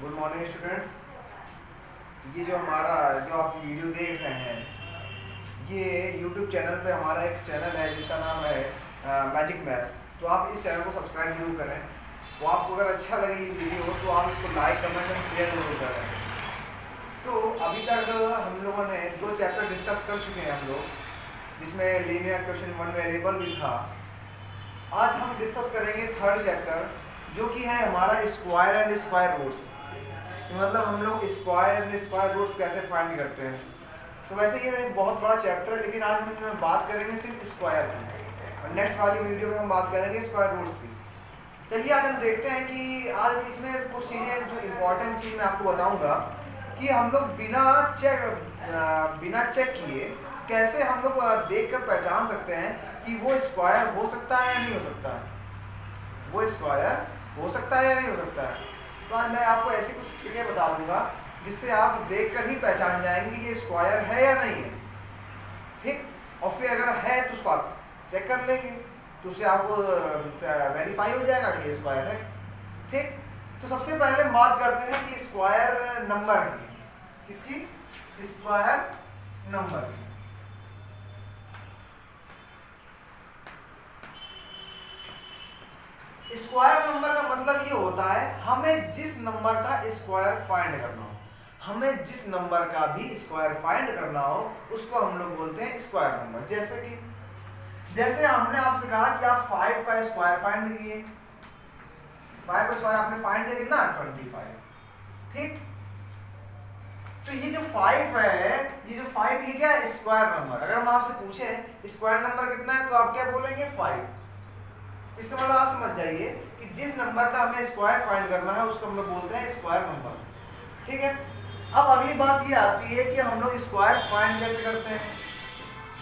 Good morning students. ये जो आप वीडियो देख रहे हैं, ये यूट्यूब चैनल पे हमारा एक चैनल है जिसका नाम है मैजिक मैथ्स। तो आप इस चैनल को सब्सक्राइब जरूर करें। तो आपको अगर अच्छा लगे ये वीडियो तो आप इसको लाइक कमेंट एंड शेयर जरूर करें। तो अभी तक हम लोगों ने 2 चैप्टर डिस्कस कर चुके हैं हम लोग, जिसमें लीनियर क्वेश्चन 1 वेरिएबल भी था। आज हम डिस्कस करेंगे 3rd चैप्टर, जो कि है हमारा स्क्वायर एंड स्क्वायर रूट्स। मतलब हम लोग स्क्वायर एंड स्क्वायर रूट्स कैसे फाइंड करते हैं। तो वैसे ये एक बहुत बड़ा चैप्टर है, लेकिन आज हम बात करेंगे सिर्फ स्क्वायर की, और नेक्स्ट वाली वीडियो में हम बात करेंगे स्क्वायर रूट्स की। चलिए आज हम देखते हैं कि आज इसमें कुछ चीज़ें जो इम्पोर्टेंट चीज़ मैं आपको बताऊंगा कि हम लोग बिना चेक किए कैसे हम लोग देख कर पहचान सकते हैं कि वो स्क्वायर हो सकता है या नहीं हो सकता है, वो स्क्वायर हो सकता है या नहीं हो सकता है। तो आज मैं आपको ऐसी कुछ ट्रिकें बता दूंगा जिससे आप देखकर ही पहचान जाएंगे कि ये स्क्वायर है या नहीं है। ठीक, और फिर अगर है तो उसको आप चेक कर लेंगे, तो उससे आपको वेरीफाई हो जाएगा कि ये स्क्वायर है। ठीक, तो सबसे पहले हम बात करते हैं कि स्क्वायर नंबर की। किसकी? स्क्वायर नंबर की। स्क्वायर नंबर का मतलब ये होता है हमें जिस नंबर का स्क्वायर फाइंड करना हो, हमें जिस नंबर का भी स्क्वायर फाइंड करना हो उसको हम लोग बोलते हैं स्क्वायर नंबर। जैसे हमने आपसे कहा कि आप 5 का स्क्वायर फाइंड कीजिए, 5 का स्क्वायर आपने फाइंड किया कितना? 25। ठीक, तो ये जो 5 है, ये क्या है? Square number. अगर हम आपसे पूछे स्क्वायर नंबर कितना है तो आप क्या बोलेंगे? 5। इसका मतलब आप समझ जाइए कि जिस नंबर का हमें स्क्वायर फाइंड करना है उसको हम लोग बोलते हैं स्क्वायर नंबर। ठीक है, अब अगली बात ये आती है कि हम लोग स्क्वायर फाइंड कैसे करते हैं।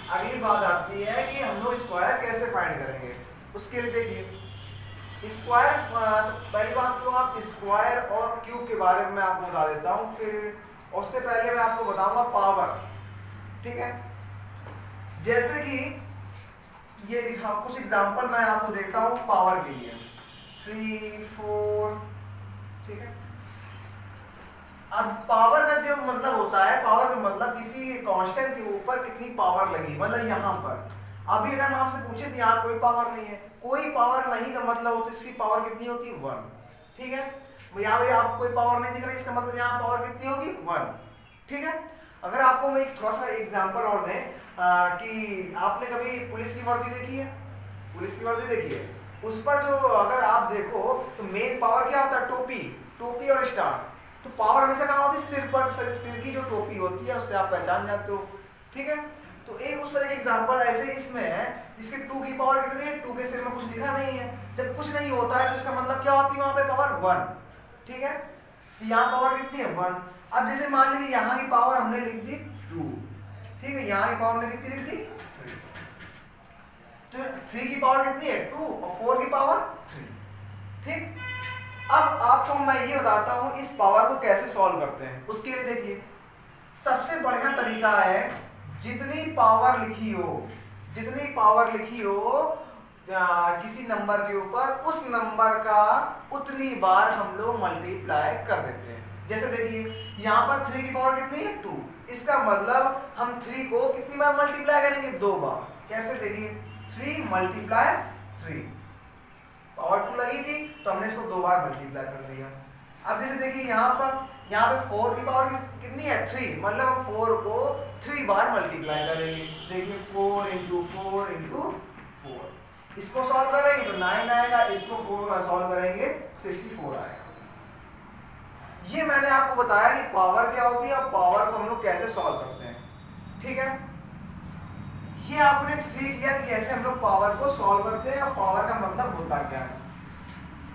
अगली बात आती है कि हम लोग स्क्वायर कैसे फाइंड करेंगे। उसके लिए देखिए स्क्वायर, पहली बात तो आप स्क्वायर और क्यूब के बारे में मैं आपको बता देता हूँ, फिर उससे पहले मैं आपको बताऊंगा पावर। ठीक है, जैसे कि ये लिखा, कुछ एग्जांपल मैं आपको देता हूँ पावर के लिए। 3, 4। ठीक है, अब पावर का जो मतलब होता है, पावर का मतलब किसी कांस्टेंट के ऊपर कितनी पावर लगी, मतलब यहाँ पर अभी अगर हम आपसे पूछे तो यहाँ कोई पावर नहीं है, कोई पावर नहीं का मतलब होता है इसकी पावर कितनी होती है? 1। ठीक है, यहाँ पे आपको कोई पावर नहीं दिख रही, इसका मतलब यहाँ पावर कितनी होगी? 1। ठीक है, अगर आपको मैं एक थोड़ा सा एग्जांपल और दें कि आपने कभी पुलिस की वर्दी देखी है? पुलिस की वर्दी देखी है, उस पर जो अगर आप देखो तो मेन पावर क्या होता है? टोपी और स्टार। तो पावर हमेशा कहाँ होती है? सिर पर। सिर की जो टोपी होती है उससे आप पहचान जाते हो। ठीक है, तो एक उस तरह के एग्जांपल ऐसे इसमें है, इसके 2 की पावर कितनी है? 2 के सिर में कुछ लिखा नहीं है। जब कुछ नहीं होता है तो इसका मतलब क्या होती है? वहां पे पावर 1। ठीक है, यहाँ पावर कितनी है? 1। अब जैसे मान लीजिए यहाँ की पावर हमने लिख दी 2। ठीक है, यहाँ की पावर हमने कितनी लिख दी? 3। तो 3 की पावर कितनी है? 2, और 4 की पावर 3। ठीक, अब आपको मैं ये बताता हूं इस पावर को कैसे सॉल्व करते हैं। उसके लिए देखिए सबसे बढ़िया तरीका है, जितनी पावर लिखी हो किसी नंबर के ऊपर, उस नंबर का उतनी बार हम लोग मल्टीप्लाई कर देते हैं। जैसे देखिए यहाँ पर 3 की पावर कितनी है? 2। इसका मतलब हम 3 को कितनी बार मल्टीप्लाई करेंगे? 2 बार। कैसे? देखिए 3 मल्टीप्लाई 3, पावर 2 लगी थी तो हमने इसको 2 बार मल्टीप्लाई कर दिया। अब जैसे देखिए यहाँ पे 4 की पावर कितनी है? 3, मतलब हम 4 को 3 बार मल्टीप्लाई करेंगे। देखिए 4 × 4 × 4, इसको सॉल्व करेंगे तो 9 आएगा, इसको 4 का सॉल्व करेंगे 64 आएगा। ये मैंने आपको बताया कि पावर क्या होती है और पावर को हम लोग कैसे सॉल्व करते हैं। ठीक है, ये आपने सीख लिया कि कैसे हम लोग पावर को सॉल्व करते हैं और पावर का मतलब होता क्या है।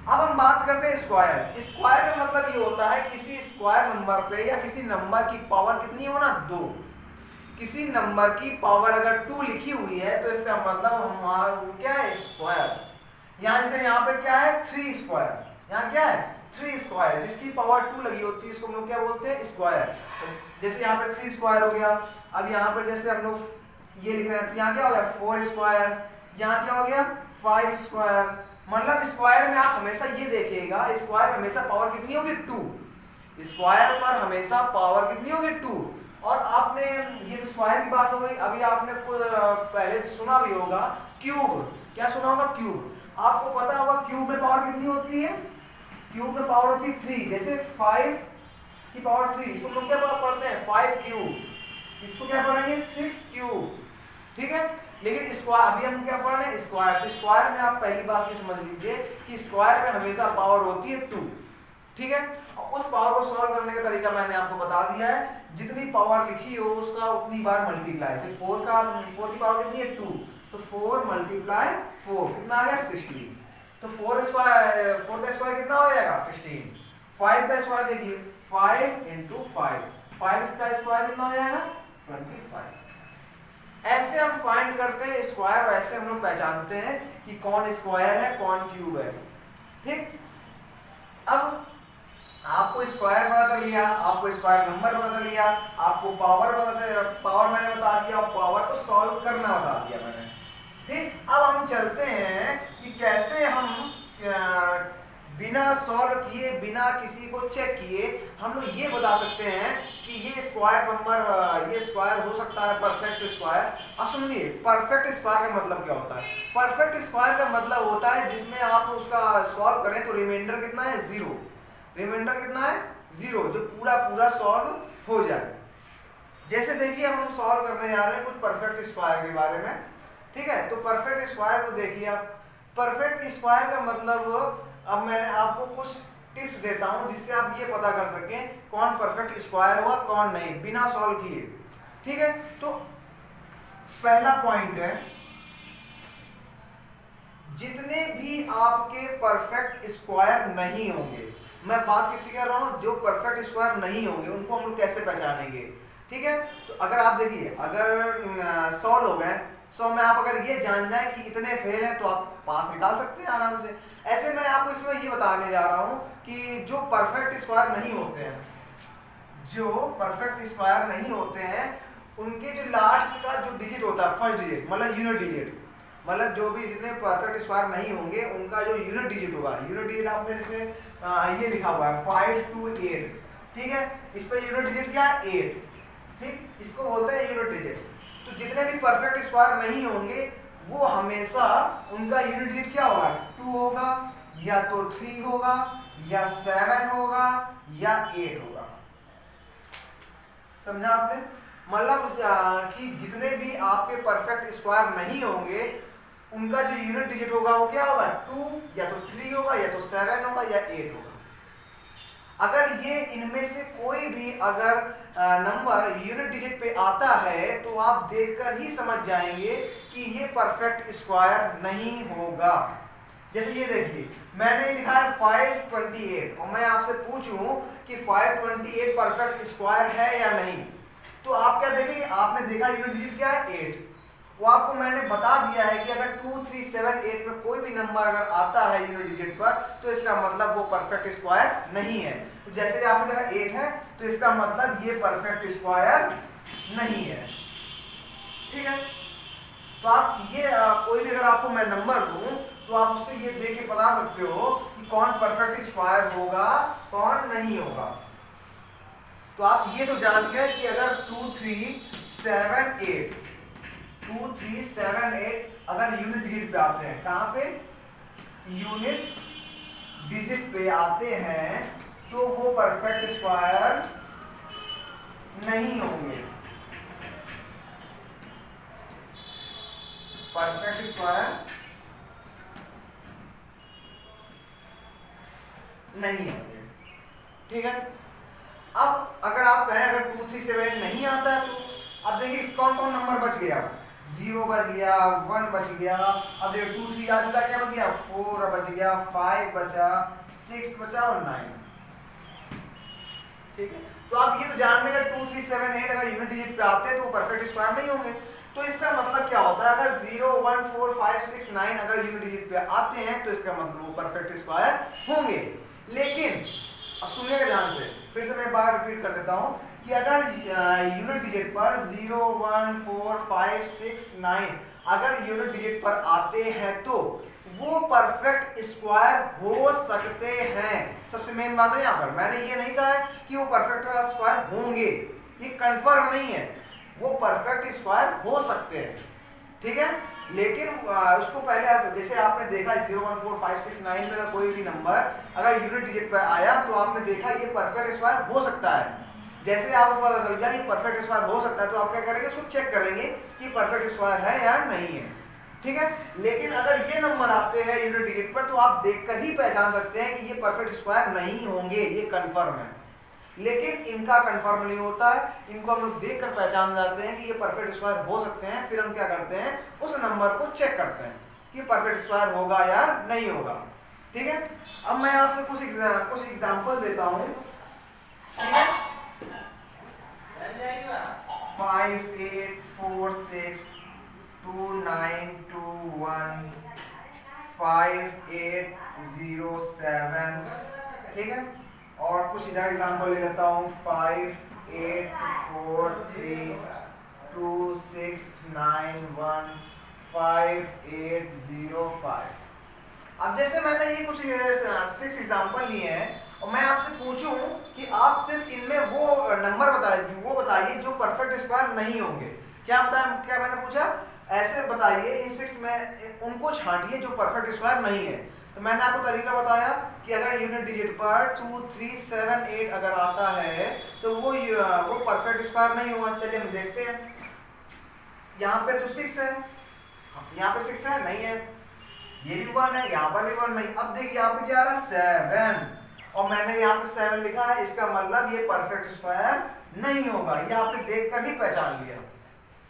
अब हम बात करते हैं स्क्वायर। स्क्वायर का मतलब ये होता है किसी स्क्वायर नंबर पे या किसी नंबर की पावर कितनी हो ना? 2। किसी नंबर की पावर अगर 2 लिखी हुई है तो इसका मतलब हमारा क्या है? स्क्वायर। यहाँ जैसे यहाँ पे क्या है? 3 स्क्वायर। यहाँ क्या है? 3 स्क्वायर, जिसकी पावर 2 लगी होती है इसको हम लोग क्या बोलते हैं? स्क्वायर। जैसे यहाँ पे 3 स्क्वायर हो गया। अब यहाँ पर जैसे हम लोग ये लिख रहे हैं तो यहाँ क्या हो गया? 4 स्क्वायर। यहाँ क्या हो गया? 5 स्क्वायर। मतलब स्क्वायर में आप हमेशा ये देखिएगा, स्क्वायर में हमेशा पावर कितनी होगी? 2। स्क्वायर पर हमेशा पावर कितनी होगी 2। और आपने ये स्क्वायर की बात हो गई, अभी आपने पहले सुना भी होगा क्यूब। क्या सुना होगा? क्यूब। आपको पता होगा क्यूब में पावर कितनी होती है? क्यूब में पावर होती है 3। जैसे 5 की पावर 3, इसको लोग क्या पढ़ते हैं 5 क्यूब, इसको क्या पढ़ेंगे 6 क्यूब। ठीक है, लेकिन स्क्वायर अभी हम क्या पढ़ रहे हैं स्क्वायर। तो स्क्वायर में आप पहली बात ये समझ लीजिए कि स्क्वायर में हमेशा पावर होती है 2। ठीक है, उस पावर को सॉल्व करने का तरीका मैंने आपको बता दिया है। जितनी पावर लिखी हो उसका उतनी बार मल्टीप्लाई। जैसे 4 की पावर कितनी है 2, तो 4 मल्टीप्लाई 4 कितना आ गया 16। तो 4 का स्क्वायर कितना हो जाएगा 16। 5 का स्क्वायर देखिए 5 × 5 का स्क्वायर कितना हो जाएगा 25। ऐसे हम फाइंड करते हैं स्क्वायर और ऐसे हम लोग पहचानते हैं कि कौन स्क्वायर है कौन क्यूब है। ठीक, अब आपको स्क्वायर पता चल लिया, आपको स्क्वायर नंबर पता चल लिया, आपको पावर मैंने बता दिया और पावर को सॉल्व करना बता दिया मैंने। ठीक, अब हम चलते हैं कि कैसे हम बिना सॉल्व किए बिना किसी को चेक किए हम लोग ये बता सकते हैं कि ये स्क्वायर नंबर ये स्क्वायर हो सकता है परफेक्ट स्क्वायर। अब समझिए परफेक्ट स्क्वायर का मतलब क्या होता है। परफेक्ट स्क्वायर का मतलब होता है जिसमें आप उसका सॉल्व करें तो रिमाइंडर कितना है 0। रिमाइंडर कितना है 0, जो पूरा सॉल्व हो जाए। जैसे देखिए हम सॉल्व करने जा रहे हैं कुछ परफेक्ट स्क्वायर के बारे में। ठीक है, तो परफेक्ट स्क्वायर को देखिए आप। परफेक्ट स्क्वायर का मतलब अब मैंने आपको कुछ टिप्स देता हूं जिससे आप ये पता कर सकें कौन परफेक्ट स्क्वायर होगा कौन नहीं, बिना सॉल्व किए। ठीक है, तो पहला पॉइंट है जितने भी आपके परफेक्ट स्क्वायर नहीं होंगे, मैं बात किसी कर रहा हूं जो परफेक्ट स्क्वायर नहीं होंगे उनको हम लोग कैसे पहचानेंगे। ठीक है, तो अगर आप देखिए अगर 100 लोग हैं, 100 में आप अगर ये जान जाए कि इतने फेल हैं तो आप पास निकाल सकते हैं आराम से। ऐसे मैं आपको इसमें ये बताने जा रहा हूं कि जो परफेक्ट स्क्वायर नहीं होते हैं, जो परफेक्ट स्क्वायर नहीं होते हैं उनके जो लास्ट का जो डिजिट होता है फर्स्ट डिजिट मतलब यूनिट डिजिट, मतलब जो भी जितने परफेक्ट स्क्वायर नहीं होंगे उनका जो यूनिट डिजिट होगा, यूनिट डिजिट आपने जैसे ये लिखा हुआ है 5 to 8। ठीक है, इस पर यूनिट डिजिट क्या है 8। ठीक, इसको बोलते हैं यूनिट डिजिट। तो जितने भी परफेक्ट स्क्वायर नहीं होंगे वो हमेशा उनका यूनिट डिजिट क्या होगा 2 होगा या तो 3 होगा या 7 होगा या 8 होगा। समझा आपने? मतलब कि जितने भी आपके परफेक्ट स्क्वायर नहीं होंगे उनका जो यूनिट डिजिट होगा वो क्या होगा 2 या तो 3 होगा या तो 7 होगा या 8 होगा। अगर ये इनमें से कोई भी अगर नंबर यूनिट डिजिट पे आता है तो आप देखकर ही समझ जाएंगे कि ये परफेक्ट स्क्वायर नहीं होगा। जैसे ये देखिए मैंने लिखा है 528 और मैं आपसे पूछूं कि 528 परफेक्ट स्क्वायर है या नहीं, तो आप क्या देखेंगे, आपने देखा यूनिट डिजिट क्या है 8, वो आपको मैंने बता दिया है कि अगर 2, 3, 7, 8 में कोई भी नंबर अगर आता है यूनिट डिजिट पर तो इसका मतलब वो परफेक्ट स्क्वायर नहीं है। तो जैसे आपने देखा 8 है तो इसका मतलब ये परफेक्ट स्क्वायर नहीं है। ठीक है, तो आप ये कोई भी अगर आपको मैं नंबर दूं तो आप उससे ये देख के बता सकते हो कि कौन परफेक्ट स्क्वायर होगा कौन नहीं होगा। तो आप ये तो जान गए कि अगर 2, 3, 7, 8 अगर यूनिट डिजिट पे आते हैं, कहां पे यूनिट डिजिट पे आते हैं तो वो परफेक्ट स्क्वायर नहीं होंगे। परफेक्ट स्क्वायर नहीं होंगे। ठीक है, अब अगर आप कहें अगर 2, 3, 7, 8 नहीं आता है तो अब देखिए कौन कौन नंबर बच गया, 0 बच गया, 1 बच गया, अब देखिए 2, 3 आ चुका, क्या बच गया 4 बच गया, 5 बचा, 6 बचा और 9। ठीक है, तो आप ये तो जान लेंगे 2, 3, 7, 8 अगर यूनिट डिजिट पे आते हैं तो वो परफेक्ट स्क्वायर नहीं होंगे। तो इसका मतलब क्या होता है, अगर 0, 1, 4, 5, 6, 9 अगर यूनिट डिजिट पे आते हैं तो इसका मतलब वो परफेक्ट स्क्वायर होंगे। लेकिन अब सुनिएगा ध्यान से, फिर से मैं एक बार रिपीट कर देता हूं कि अगर यूनिट डिजिट पर 0, 1, 4, 5, 6, 9 अगर यूनिट डिजिट पर आते हैं तो वो परफेक्ट स्क्वायर हो सकते हैं। सबसे मेन बात है यहाँ पर, मैंने ये नहीं कहा है कि वो परफेक्ट स्क्वायर होंगे, ये कंफर्म नहीं है, वो परफेक्ट स्क्वायर हो सकते हैं, ठीक है। लेकिन उसको पहले आप, जैसे आपने देखा 0 1 4 5 6 9 में का कोई भी नंबर अगर यूनिट डिजिट पर आया तो आपने देखा ये परफेक्ट स्क्वायर हो सकता है। जैसे आपको पता चल गया कि परफेक्ट स्क्वायर हो सकता है तो आप क्या करेंगे, उसको चेक करेंगे कि परफेक्ट स्क्वायर है या नहीं है, ठीक है। लेकिन अगर ये नंबर आते हैं यूनिट डिजिट पर तो आप देखकर ही पहचान सकते हैं कि ये परफेक्ट स्क्वायर नहीं होंगे, ये कंफर्म है। लेकिन इनका कंफर्म नहीं होता है, इनको हम लोग देखकर पहचान जाते हैं कि ये परफेक्ट स्क्वायर हो सकते हैं। फिर हम क्या करते हैं, उस नंबर को चेक करते हैं कि परफेक्ट स्क्वायर होगा या नहीं होगा, ठीक है। अब मैं आपसे कुछ एग्जांपल देता हूं, ठीक है। 5 8 4 6 2 9 2 1 5 8 0 7, ठीक है। और कुछ इधर एग्जांपल ले लेता हूँ, 5 8 4 3 2 6 9 1 5 8 0 5। अब जैसे मैंने ये कुछ 6 एग्जांपल लिए हैं और मैं आपसे पूछूं कि आप सिर्फ इनमें वो नंबर बताइए जो परफेक्ट स्क्वायर नहीं होंगे। क्या मैंने पूछा, ऐसे बताइए इन 6 में उनको छांटिए जो परफेक्ट स्क्वायर नहीं है। तो मैंने आपको तरीका बताया कि अगर यूनिट डिजिट पर 2 3 7 8 अगर आता है तो वो परफेक्ट स्क्वायर नहीं होगा। चलिए हम देखते हैं, यहाँ पे तो 6 है, यहाँ पे 6 है, नहीं है, ये भी 1 है, यहाँ पर भी 1 नहीं। अब देखिए यहाँ पे क्या आ रहा है, 7, और मैंने यहाँ पे 7 लिखा है, इसका मतलब ये परफेक्ट स्क्वायर नहीं होगा, ये आपने देखकर ही पहचान लिया।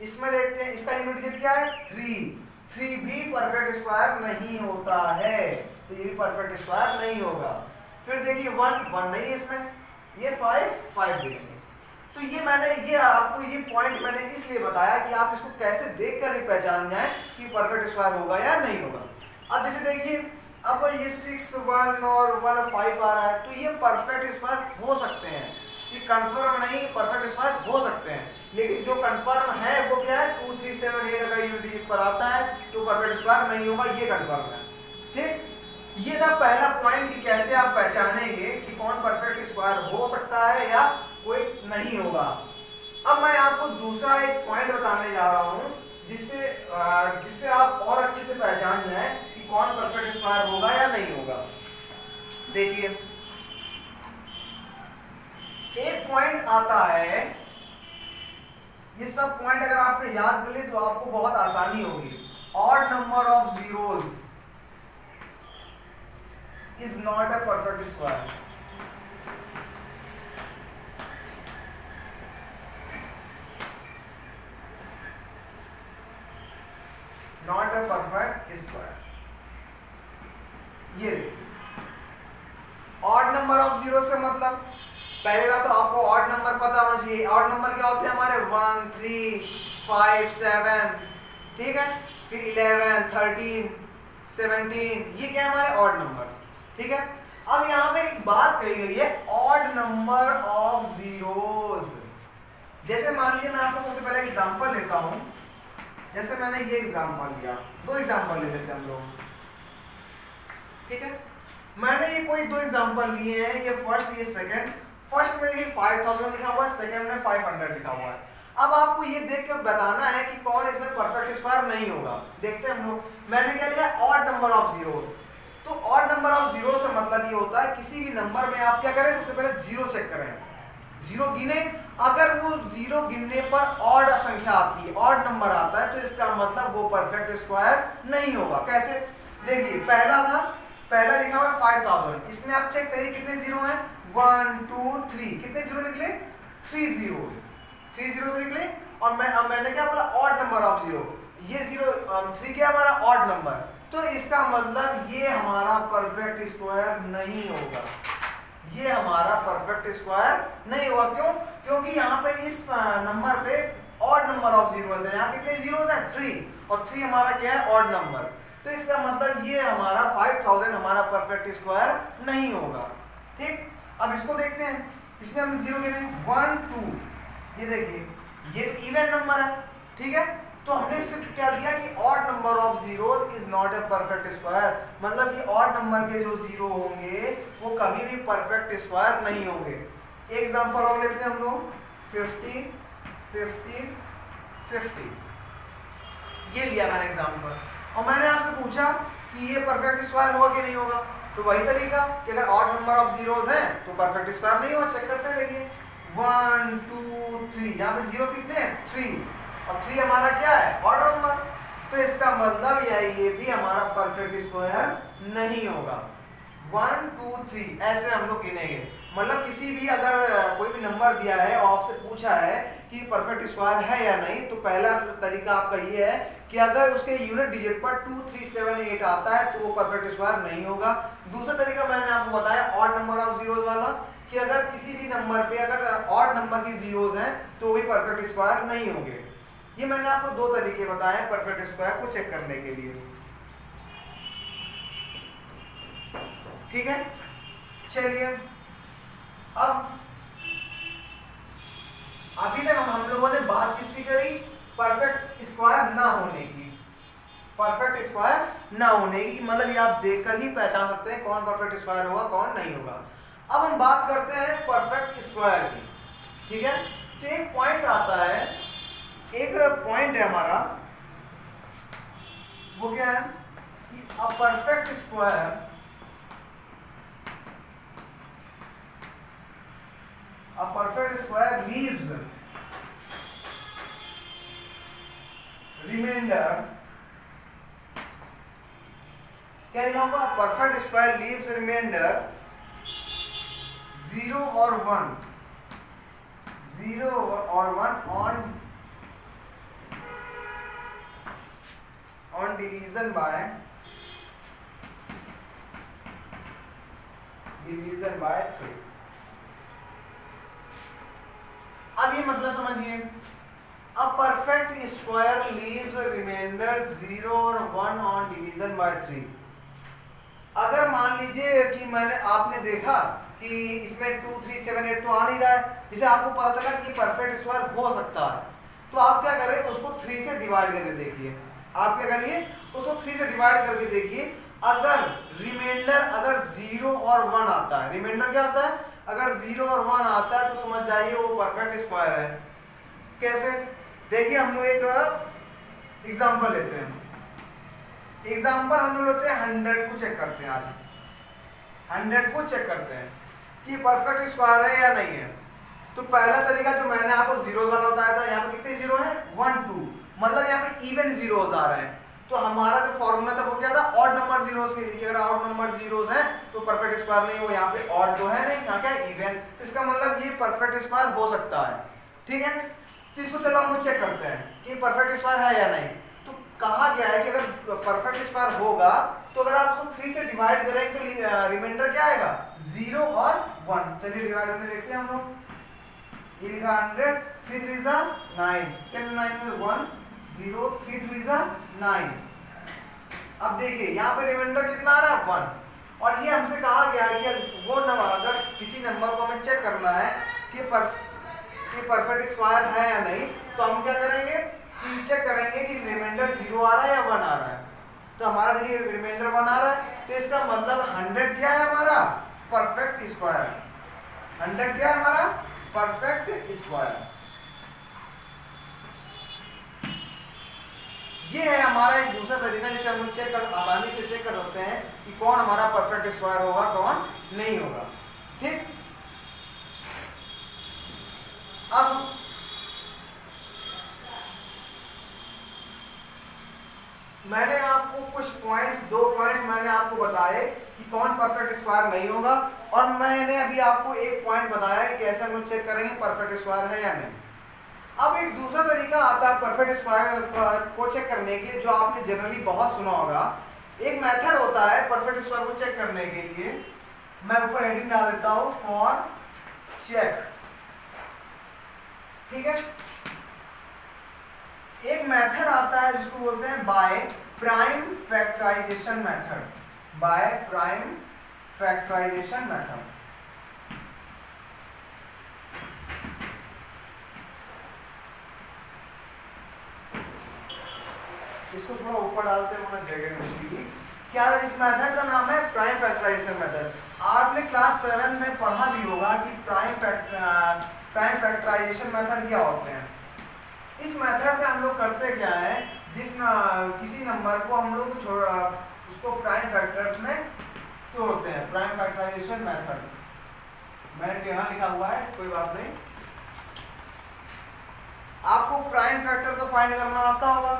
इसमें देखते हैं, इसका यूनिट डिजिट क्या है, 3 भी परफेक्ट स्क्वायर नहीं होता है, तो ये भी परफेक्ट स्क्वायर नहीं होगा। फिर देखिए 1 नहीं है इसमें, ये 5 देंगे। तो ये आपको ये पॉइंट मैंने इसलिए बताया कि आप इसको कैसे देखकर ही पहचान जाएं कि परफेक्ट स्क्वायर होगा या नहीं होगा। अब जैसे देखिए, अब ये 6 1 और 1 5 आ रहा है, तो ये परफेक्ट स्क्वायर हो सकते हैं, ये कंफर्म नहीं, परफेक्ट स्क्वायर हो सकते हैं। लेकिन जो कंफर्म है वो क्या है, 2 3 7 8 अगर यूनिट डिजिट पर आता है तो परफेक्ट स्क्वायर नहीं होगा, ये कंफर्म है, ठीक। ये था पहला पॉइंट कि कैसे आप पहचानेंगे कि कौन परफेक्ट स्क्वायर हो सकता है या कोई नहीं होगा। अब मैं आपको दूसरा एक पॉइंट बताने जा रहा हूं जिससे आप और अच्छे से पहचान जाएं कि कौन परफेक्ट स्क्वायर होगा या नहीं होगा। देखिए, एक पॉइंट आता है, ये सब पॉइंट अगर आपने याद कर लिए तो आपको बहुत आसानी होगी। Odd number of zeros is not a perfect square. Not a perfect square. ये ऑड नंबर ऑफ जीरो से मतलब, पहले बात तो आपको ऑड नंबर पता होना चाहिए। ऑड नंबर क्या होते हैं हमारे, 1 3 5 7, ठीक है। फिर 11 13 17, ये क्या है हमारे ऑड नंबर, ठीक है। अब यहाँ पे एक बात कही गई है, ऑड नंबर ऑफ जीरोस। जैसे मान लीजिए, मैं आपको सबसे पहले एग्जांपल लेता हूं, जैसे मैंने ये एग्जांपल लिया, 2 एग्जांपल ले लेते हैं हम लोग, ठीक है। मैंने ये कोई 2 एग्जांपल लिए हैं, ये फर्स्ट ये सेकंड। फर्स्ट में ये 5000 लिखा हुआ है, सेकंड में 500 लिखा हुआ है। अब आपको ये देख कर बताना है कि कौन इसमें परफेक्ट स्क्वायर नहीं होगा। देखते हैं हम लोग। मैंने क्या लिखा, ऑड नंबर ऑफ जीरो। तो ऑड नंबर ऑफ जीरो से मतलब ये होता है किसी भी नंबर में आप क्या करें, सबसे पहले जीरो चेक करें, जीरो गिने। अगर वो जीरो गिनने पर ऑड संख्या आती है, ऑड नंबर आता है, तो इसका मतलब वो परफेक्ट स्क्वायर नहीं होगा। कैसे, देखिए पहला लिखा हुआ है 5000, इसमें आप चेक करिए कितने जीरो हैं, 1 2 3, कितने जीरो निकले, 3 जीरो निकले। और मैंने क्या बोला, ऑड नंबर ऑफ जीरो, ये 3 क्या हमारा ऑड नंबर, तो इसका मतलब ये हमारा परफेक्ट स्क्वायर नहीं होगा, ये हमारा परफेक्ट स्क्वायर नहीं होगा। क्यों, क्योंकि यहाँ पे इस नंबर पे ऑड नंबर ऑफ जीरो है, यहाँ कितने जीरोस हैं, 3, और 3 हमारा क्या है, ऑड नंबर। तो इसका मतलब ये हमारा 5000 हमारा परफेक्ट स्क्वायर नहीं होगा, ठीक। अब इसको देखते हैं, इसमें हमने जीरो गिने 1 2, ये देखिए ये तो इवन नंबर है, ठीक है। तो हमने सिर्फ क्या दिया कि odd number of zeros is not a perfect square, मतलब कि ऑड नंबर के जो जीरो होंगे वो कभी भी परफेक्ट स्क्वायर नहीं होंगे। एक एग्जांपल और लेते हैं हम लोग, 50 50 50, ये लिया मैंने एग्जांपल, और मैंने आपसे पूछा कि ये परफेक्ट स्क्वायर होगा कि नहीं होगा। तो वही तरीका कि अगर ऑड नंबर ऑफ जीरोस हैं तो परफेक्ट स्क्वायर नहीं होगा। चेक करते हैं, देखिए 1 2 3, यहाँ पे जीरो कितने हैं 3, और 3 हमारा क्या है ऑड नंबर, तो इसका मतलब ये भी हमारा परफेक्ट स्क्वायर नहीं होगा। 1 2 3 ऐसे हम लोग गिनेंगे, मतलब किसी भी अगर कोई भी नंबर दिया है और आपसे पूछा है कि परफेक्ट स्क्वायर है या नहीं, तो पहला तरीका आपका ये है कि अगर उसके यूनिट डिजिट पर 2 3 7 8 आता है तो वो परफेक्ट स्क्वायर नहीं होगा। दूसरा तरीका मैंने आपको बताया ऑड नंबर ऑफ जीरोस वाला, कि अगर किसी भी नंबर पे अगर ऑड नंबर की जीरोस हैं तो भी परफेक्ट स्क्वायर नहीं होंगे। ये मैंने आपको दो तरीके बताए परफेक्ट स्क्वायर को चेक करने के लिए, ठीक है। चलिए अब अभी तक हम लोगों ने बात किसकी करी, परफेक्ट स्क्वायर ना होने की, परफेक्ट स्क्वायर ना होने की, मतलब ये आप देखकर ही पहचान सकते हैं कौन परफेक्ट स्क्वायर होगा कौन नहीं होगा। अब हम बात करते हैं परफेक्ट स्क्वायर की, ठीक है। तो एक पॉइंट आता है, एक पॉइंट है हमारा, वो क्या है कि अ perfect square, a perfect square leaves remainder, क्या लिखा होगा, परफेक्ट स्क्वायर लीव्स रिमाइंडर 0 और 1, 0 और 1 on division by 3। अब ये मतलब समझिए, a perfect square leaves remainder 0 और 1 ऑन डिवीजन बाय 3। अगर मान लीजिए कि आपने देखा कि इसमें 2 3 7 8 तो आ नहीं रहा है, जिसे आपको पता चला कि परफेक्ट स्क्वायर हो सकता है, तो आप क्या करें, उसको 3 से डिवाइड करके देखिए। आप क्या करिए, उसको 3 से डिवाइड करके देखिए। अगर रिमाइंडर अगर 0 और 1 आता है, रिमाइंडर क्या आता है, अगर 0 और 1 आता है तो समझ जाइए वो परफेक्ट स्क्वायर है। कैसे, देखिए हम लोग एक एग्जांपल लेते हैं। एग्जांपल हम लोग लेते हैं 100 को चेक करते हैं। आज 100 को चेक करते हैं कि परफेक्ट स्क्वायर है या नहीं है। तो पहला तरीका जो मैंने आपको जीरोस वाला बताया था, यहाँ पे कितने जीरो हैं 1 2, मतलब यहाँ पे इवन जीरोस आ रहे हैं। तो हमारा जो फॉर्मूला था वो क्या था, ऑड नंबर जीरोस के लिए, अगर ऑड नंबर जीरोस हैं तो परफेक्ट स्क्वायर नहीं होगा। यहाँ पे ऑड तो है नहीं, यहाँ क्या इवन, तो इसका मतलब ये परफेक्ट स्क्वायर हो सकता है, ठीक है। तो इसको चलो हम लोग चेक करते हैं कि परफेक्ट स्क्वायर है या नहीं। तो कहा गया है कि अगर परफेक्ट स्क्वायर होगा तो अगर आप उसको 3 से डिवाइड करेंगे तो रिमाइंडर क्या आएगा 0 और 1। चलिए डिवाइड करके देखते हैं हम लोग। ये लिखा 100, 3 3 जा 9, 10 9 में 1 0, 3 3 जा 9। अब देखिए यहाँ पे रिमाइंडर कितना आ रहा है 1, और ये हमसे कहा गया है कि वो नंबर, अगर किसी नंबर को हमें चेक करना है कि परफेक्ट स्क्वायर है या नहीं, तो हम क्या करेंगे कि चेक करेंगे कि रिमाइंडर 0 आ रहा है या 1 आ रहा है। तो हमारा देखिए रिमाइंडर 1 आ रहा है, तो इसका मतलब 100 क्या है हमारा परफेक्ट स्क्वायर। 100 क्या है हमारा परफेक्ट स्क्वायर। ये है हमारा एक दूसरा तरीका जिससे हम लोग आसानी से चेक कर सकते हैं कि कौन हमारा परफेक्ट स्क्वायर होगा कौन नहीं होगा, ठीक। अब मैंने आपको कुछ पॉइंट्स, 2 पॉइंट्स मैंने आपको बताए कि कौन परफेक्ट स्क्वायर नहीं होगा, और मैंने अभी आपको एक पॉइंट बताया कि कैसे हम लोग चेक करेंगे परफेक्ट स्क्वायर है या नहीं। अब एक दूसरा तरीका आता है परफेक्ट स्क्वायर को चेक करने के लिए, जो आपने जनरली बहुत सुना होगा। एक मेथड होता है परफेक्ट स्क्वायर को चेक करने के लिए, मैं ऊपर हेडिंग डाल देता हूं फॉर चेक, ठीक है। एक मेथड आता है जिसको बोलते हैं by prime factorization method, by prime factorization method. इसको थोड़ा ऊपर डालते हैं वरना जगह नहीं मिलेगी। क्या इस मेथड का नाम है प्राइम फैक्टराइजेशन मेथड। आपने क्लास 7 में पढ़ा भी होगा कि प्राइम फैक्टराइजेशन मेथड क्या होते हैं। इस मेथड में हम लोग करते क्या है, किसी नंबर को हम लोग उसको प्राइम फैक्टर्स में तोड़ते हैं। प्राइम फैक्टराइजेशन मेथड मैंने यहाँ लिखा हुआ है, कोई बात नहीं। आपको प्राइम फैक्टर तो फाइंड करना आता होगा,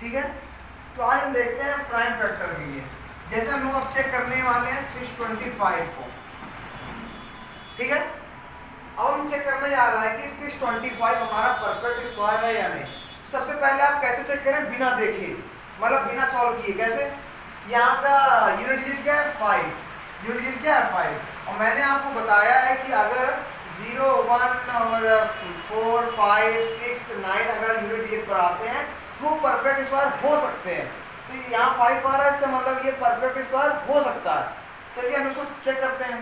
ठीक है। तो आज हम देखते हैं प्राइम फैक्टर के लिए। जैसे हम लोग अब चेक करने वाले हैं 625 को, ठीक है। अब हम चेक करने जा रहा है कि 625 हमारा परफेक्ट स्क्वायर है या नहीं। सबसे पहले आप कैसे चेक करें, बिना देखे, मतलब बिना सॉल्व किए। कैसे, यहाँ का यूनिट डिजिट क्या है 5, यूनिट डिजिट क्या है 5, और मैंने आपको बताया है कि अगर 0, 1 और 4, 5, 6, 9 अगर यूनिट डिजिट पर आते हैं वो परफेक्ट स्क्वायर हो सकते हैं। तो यहाँ 5 आ रहा है, इसका मतलब ये परफेक्ट स्क्वायर हो सकता है। चलिए हम इसको चेक करते हैं,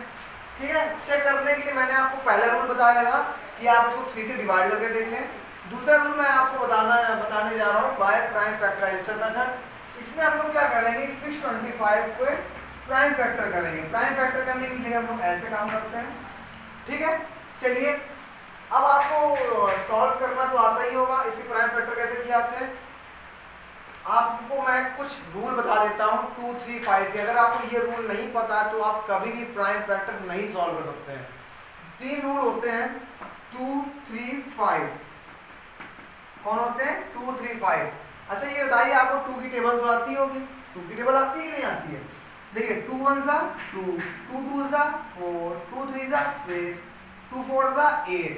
ठीक है। चेक करने के लिए मैंने आपको पहला रूल बताया था कि आप इसको 3 से डिवाइड करके देख लें। दूसरा रूल मैं आपको बताने जा रहा हूँ बाय प्राइम फैक्टराइजेशन मेथड। इसमें हम लोग क्या करेंगे, 625 को प्राइम फैक्टर करेंगे। प्राइम फैक्टर करने के लिए हम लोग ऐसे काम करते हैं, ठीक है। चलिए अब आपको सॉल्व करना तो आता ही होगा, इसके प्राइम फैक्टर कैसे किए जाते हैं। आपको मैं कुछ रूल बता देता हूँ 2, 3, 5 के। अगर आपको ये रूल नहीं पता तो आप कभी भी प्राइम फैक्टर नहीं सॉल्व कर सकते हैं। 3 रूल होते हैं 2, 3, 5। कौन होते हैं, 2, 3, 5। अच्छा ये बताइए आपको 2 की टेबल तो आती होगी, 2 की टेबल आती है कि नहीं आती है। देखिए 2 1 जा 2, 2 2 जा 4, 2 3 जा 6, 2 4 जा 8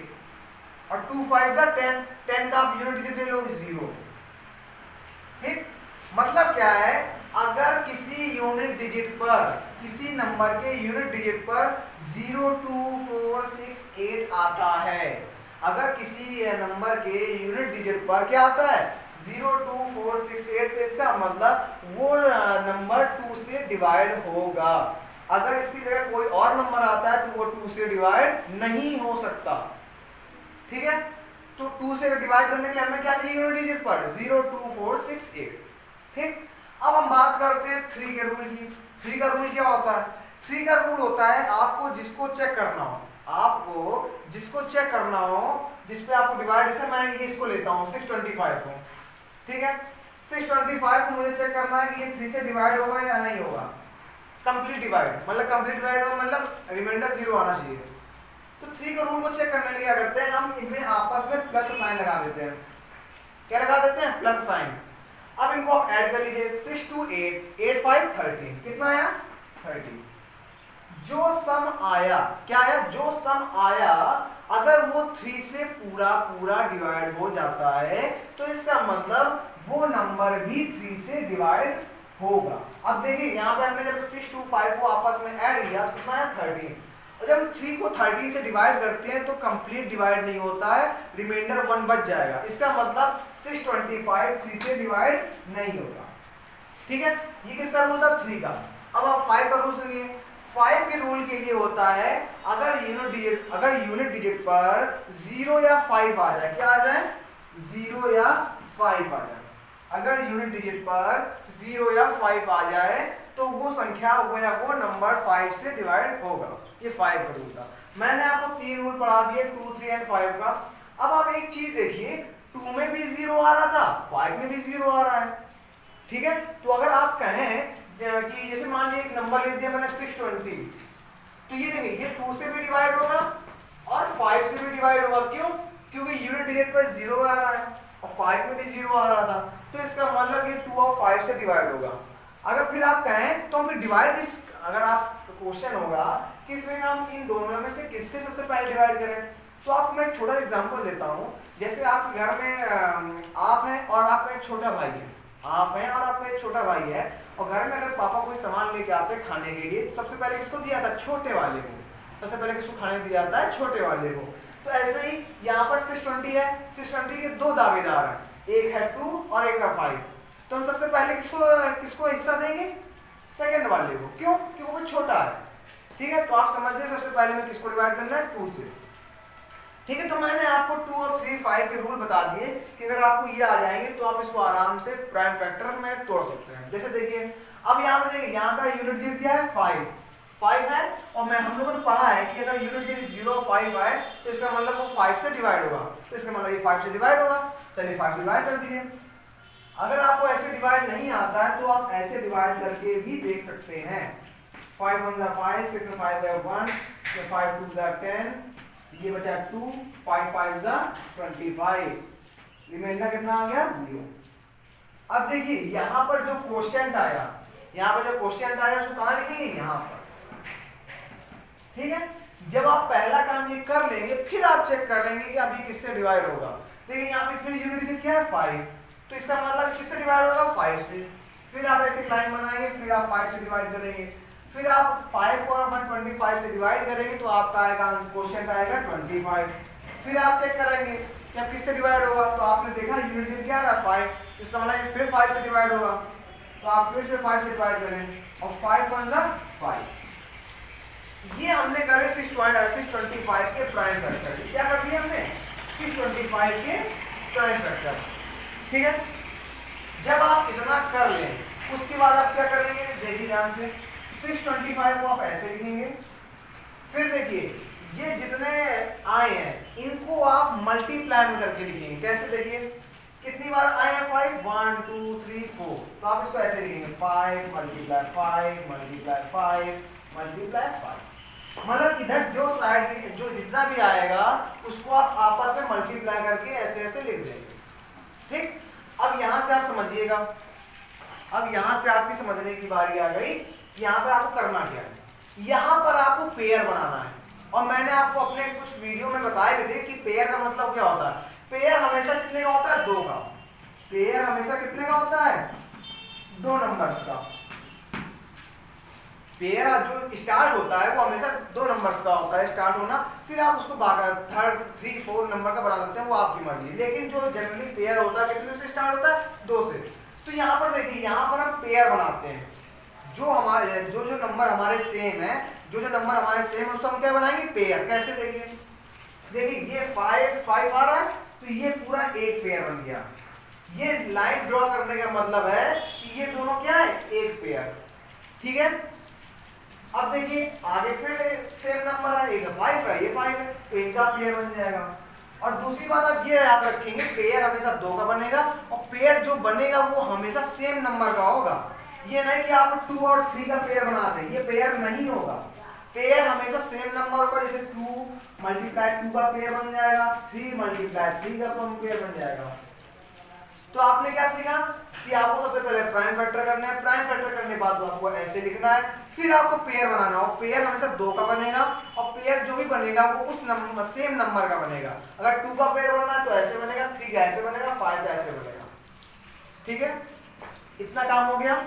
और 2 5 जा 10। 10 का आप यूनिट डिजिट ले लो 0, ठीक। मतलब क्या है, अगर किसी यूनिट डिजिट पर, किसी नंबर के यूनिट डिजिट पर 0, 2, 4, 6, 8 आता है, अगर किसी नंबर के यूनिट डिजिट पर क्या आता है 0, 2, 4, 6, 8, तो इसका मतलब वो नंबर 2 से डिवाइड होगा। अगर इसकी जगह कोई और नंबर आता है तो वो 2 से डिवाइड नहीं हो सकता, ठीक है। तो 2 से डिवाइड करने के लिए हमें क्या चाहिए, यूनिट डिजिट पर 0, 2, 4, 6, 8, ठीक। अब हम बात करते हैं 3 के रूल की। 3 का रूल क्या होता है, 3 का रूल होता है आपको जिसको चेक करना हो, आपको जिसको चेक करना हो, जिस पे आपको डिवाइड, जैसे मैं ये इसको लेता हूँ 625 को, ठीक है। 625 को मुझे चेक करना है कि ये 3 से डिवाइड होगा या नहीं होगा। कंप्लीट डिवाइड मतलब रिमाइंडर 0 आना चाहिए। तो 3 का रूल को चेक करने के लिए क्या करते हैं, हम इनमें आपस में प्लस साइन लगा देते हैं। क्या लगा देते हैं, प्लस साइन। अब इनको आप ऐड कर लीजिए, 6 2 8, 8 5 13, कितना आया 30। जो सम आया, क्या आया, जो सम आया, अगर वो 3 से पूरा डिवाइड हो जाता है तो इसका मतलब वो नंबर भी 3 से डिवाइड होगा। अब देखिए यहाँ पे हमने जब 6 2 5 को आपस में ऐड किया तो कितना आया 13। और जब हम 3 को 13 से डिवाइड करते हैं तो कंप्लीट डिवाइड नहीं होता है, रिमाइंडर 1 बच जाएगा। इसका मतलब 625 3 से डिवाइड नहीं होगा, ठीक है। ये किसका रूल था, 3 का। अब आप 5 का रूल सुनिए। 5 के रूल के लिए होता है अगर यूनिट डिजिट पर 0 या 5 आ जाए, क्या आ जाए 0 या 5 आ जाए। अगर यूनिट डिजिट पर 0 या 5 आ जाए तो वो संख्या या वो नंबर 5 से डिवाइड होगा। ये 5 का रूल था। मैंने आपको 3 रूल पढ़ा दिए 2, 3 एंड 5 का। अब आप एक चीज देखिए, 2 में भी 0 आ रहा था, 5 में भी 0 आ रहा है, ठीक है। तो अगर आप कहें कि जैसे मान लीजिए एक नंबर लिख दिया मैंने 620, तो ये देखिए ये 2 से भी डिवाइड होगा और 5 से भी डिवाइड होगा। क्यों, क्योंकि यूनिट डिजिट पर 0 आ रहा है और 5 में भी 0 आ रहा था, तो इसका मतलब ये 2 और 5 से डिवाइड होगा। अगर फिर आप कहें तो हम डिवाइड अगर आप क्वेश्चन होगा कि फिर हम इन दोनों में से किससे सबसे पहले डिवाइड करें, तो आपको मैं एक छोटा एग्जांपल देता हूँ। जैसे आप घर में आप हैं और आपका एक छोटा भाई है, आप हैं और आपका एक छोटा भाई है, और घर में अगर पापा कोई सामान लेके आते हैं खाने के लिए तो सबसे पहले किसको दिया था, छोटे वाले को। सबसे पहले किसको खाने दिया जाता है, छोटे वाले को। तो ऐसे ही यहाँ पर 620 है, 620 के 2 दावेदार हैं, एक है 2 और एक है 5। तो हम सबसे पहले किसको हिस्सा देंगे, सेकंड वाले को। क्यों, क्योंकि वो छोटा है, ठीक है। तो आप समझ गए सबसे पहले में किसको डिवाइड करना है, 2 से, ठीक है, तो मैंने आपको 2 और 3 5 के रूल बता दिए कि अगर आपको ये आ जाएंगे तो आप इसको आराम से प्राइम फैक्टर में तोड़ सकते हैं। जैसे देखिए अब यहाँ पे देखिए यहाँ का यूनिट डिजिट क्या है 5 है, और मैं हम लोगों ने पढ़ा है कि अगर यूनिट डिजिट 0 5 है तो इसका मतलब वो 5 से डिवाइड होगा, तो इसका मतलब ये 5 से डिवाइड होगा। चलिए 5 डिवाइड कर दीजिए। अगर आपको ऐसे डिवाइड नहीं आता है तो आप ऐसे डिवाइड करके भी देख सकते हैं। 5 1 5, 6 5 1, 5 2 10, ये बचा 2, 5 5 25, रिमाइंडर कितना आ गया 0। अब देखिए यहाँ पर जो क्वोशिएंट आया, यहाँ पर जो क्वोशिएंट आया उसको कहाँ लिखेंगे, यहाँ पर। ठीक है, जब आप पहला काम ये कर लेंगे फिर आप चेक कर लेंगे कि अब ये किससे डिवाइड होगा। देखिए यहाँ पे फिर यूनिट डिजिट क्या है 5, तो इसका मतलब किससे डिवाइड होगा 5 से। फिर आप ऐसे लाइन बनाएंगे, फिर आप 5 से डिवाइड करेंगे, फिर आप 5 को 125 से डिवाइड करेंगे तो आपका आएगा आंसर क्वोशिएंट आएगा 25। फिर आप चेक करेंगे कि अब किससे डिवाइड होगा, तो आपने देखा यूनिट डिजिट क्या है 5, तो इसका मतलब फिर 5 से डिवाइड होगा, तो आप फिर से 5 से डिवाइड करें और 5 1 5। ये हमने करे 625 के प्राइम फैक्टर। क्या कर दिया हमने 625 के प्राइम फैक्टर। ठीक है, जब आप इतना कर लें उसके बाद आप क्या करेंगे, देखिए ध्यान से 625 को आप ऐसे लिखेंगे। फिर देखिए ये जितने आए हैं इनको आप मल्टीप्लाई में करके लिखेंगे। कैसे, देखिए कितनी बार आए हैं 5, 1 2 3 4, तो आप इसको ऐसे लिखेंगे 5 मल्टीप्लाई 5 मल्टीप्लाई 5 मल्टीप्लाई 5। मतलब इधर जो साइड जो जितना भी आएगा उसको आप आपस में मल्टीप्लाई करके ऐसे ऐसे लिख देंगे। ठीक, अब यहां से आप समझिएगा, अब यहां से आपकी समझने की बारी आ गई कि यहां पर आपको करना क्या है। यहां पर आपको पेयर बनाना है, और मैंने आपको अपने कुछ वीडियो में बताए भी थे कि पेयर का मतलब क्या होता है। पेयर हमेशा कितने का होता है, 2 का। पेयर हमेशा कितने का होता है, 2 नंबर्स का। पेयर जो स्टार्ट होता है वो हमेशा 2 नंबर्स का होता है स्टार्ट होना, फिर आप उसको थर्ड 3 4 नंबर का बना सकते हैं, वो आपकी मर्जी। लेकिन जो जनरली पेयर होता है कितने से स्टार्ट होता है, 2 से। तो यहाँ पर देखिए यहाँ पर हम पेयर बनाते हैं, जो हमारे जो नंबर हमारे सेम है, जो नंबर हमारे सेम है उसको हम क्या बनाएंगे, पेयर। कैसे, देखिए देखिए ये 5 5 आ रहा है तो ये पूरा एक पेयर बन गया। ये लाइन ड्रॉ करने का मतलब है कि ये दोनों क्या है, एक पेयर। ठीक है, अब देखिए आगे फिर सेम नंबर है, एक 5 है ये 5 है, तो इनका पेयर बन जाएगा। और दूसरी बात आप ये याद रखेंगे पेयर हमेशा 2 का बनेगा, और पेयर जो बनेगा वो हमेशा सेम नंबर का होगा। ये नहीं कि आप 2 और 3 का पेयर बना दें, ये पेयर नहीं होगा। पेयर हमेशा सेम नंबर का, जैसे 2 मल्टीप्लाई 2 का पेयर बन जाएगा, 3 मल्टीप्लाई 3 का पेयर बन जाएगा। तो आपने क्या सीखा कि आपको सबसे पहले प्राइम फैक्टर करना है, प्राइम फैक्टर करने के बाद आपको ऐसे लिखना है, फिर आपको पेयर बनाना हो। पेयर हमेशा 2 का बनेगा, और पेयर जो भी बनेगा वो उस नंबर सेम नंबर का बनेगा। अगर 2 का पेयर बनना है तो ऐसे बनेगा, 3 का ऐसे बनेगा, 5 का ऐसे बनेगा। ठीक है, इतना काम हो गया।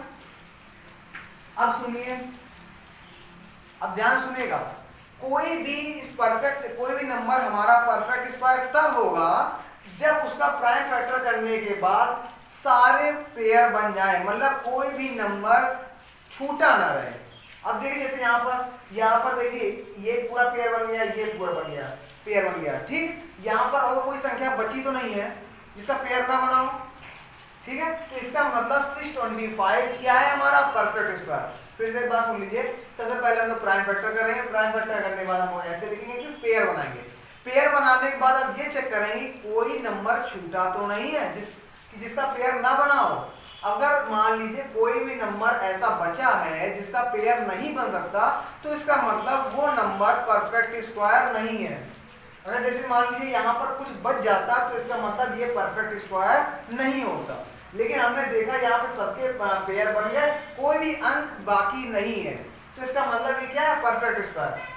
अब सुनिए, अब ध्यान सुनिएगा, कोई भी नंबर हमारा परफेक्ट स्क्वायर तब होगा जब उसका प्राइम फैक्टर करने के बाद सारे पेयर बन जाए, मतलब कोई भी नंबर छूटा ना रहे। अब देखिए जैसे यहाँ पर देखिए ये पूरा पेयर बन गया, ये पूरा बन गया, पेयर बन गया। ठीक, यहाँ पर और कोई संख्या बची तो नहीं है जिसका पेयर ना बना हो। ठीक है, तो इसका मतलब 625 क्या है, हमारा परफेक्ट स्क्वायर। फिर से एक बात सुन लीजिए, सबसे पहले हम लोग प्राइम फैक्टर करेंगे, प्राइम फैक्टर करने के बाद हम ऐसे लिखेंगे, फिर पेयर बनाएंगे। पेयर बनाने के बाद अब ये चेक करेंगे कोई नंबर छूटा तो नहीं है जिसका पेयर ना बना हो। अगर मान लीजिए कोई भी नंबर ऐसा बचा है जिसका पेयर नहीं बन सकता, तो इसका मतलब वो नंबर परफेक्ट स्क्वायर नहीं है। अगर जैसे मान लीजिए यहाँ पर कुछ बच जाता तो इसका मतलब ये परफेक्ट स्क्वायर नहीं होता। लेकिन हमने देखा यहाँ पे सबके पेयर बन गए, कोई भी अंक बाकी नहीं है, तो इसका मतलब ये क्या है, परफेक्ट स्क्वायर।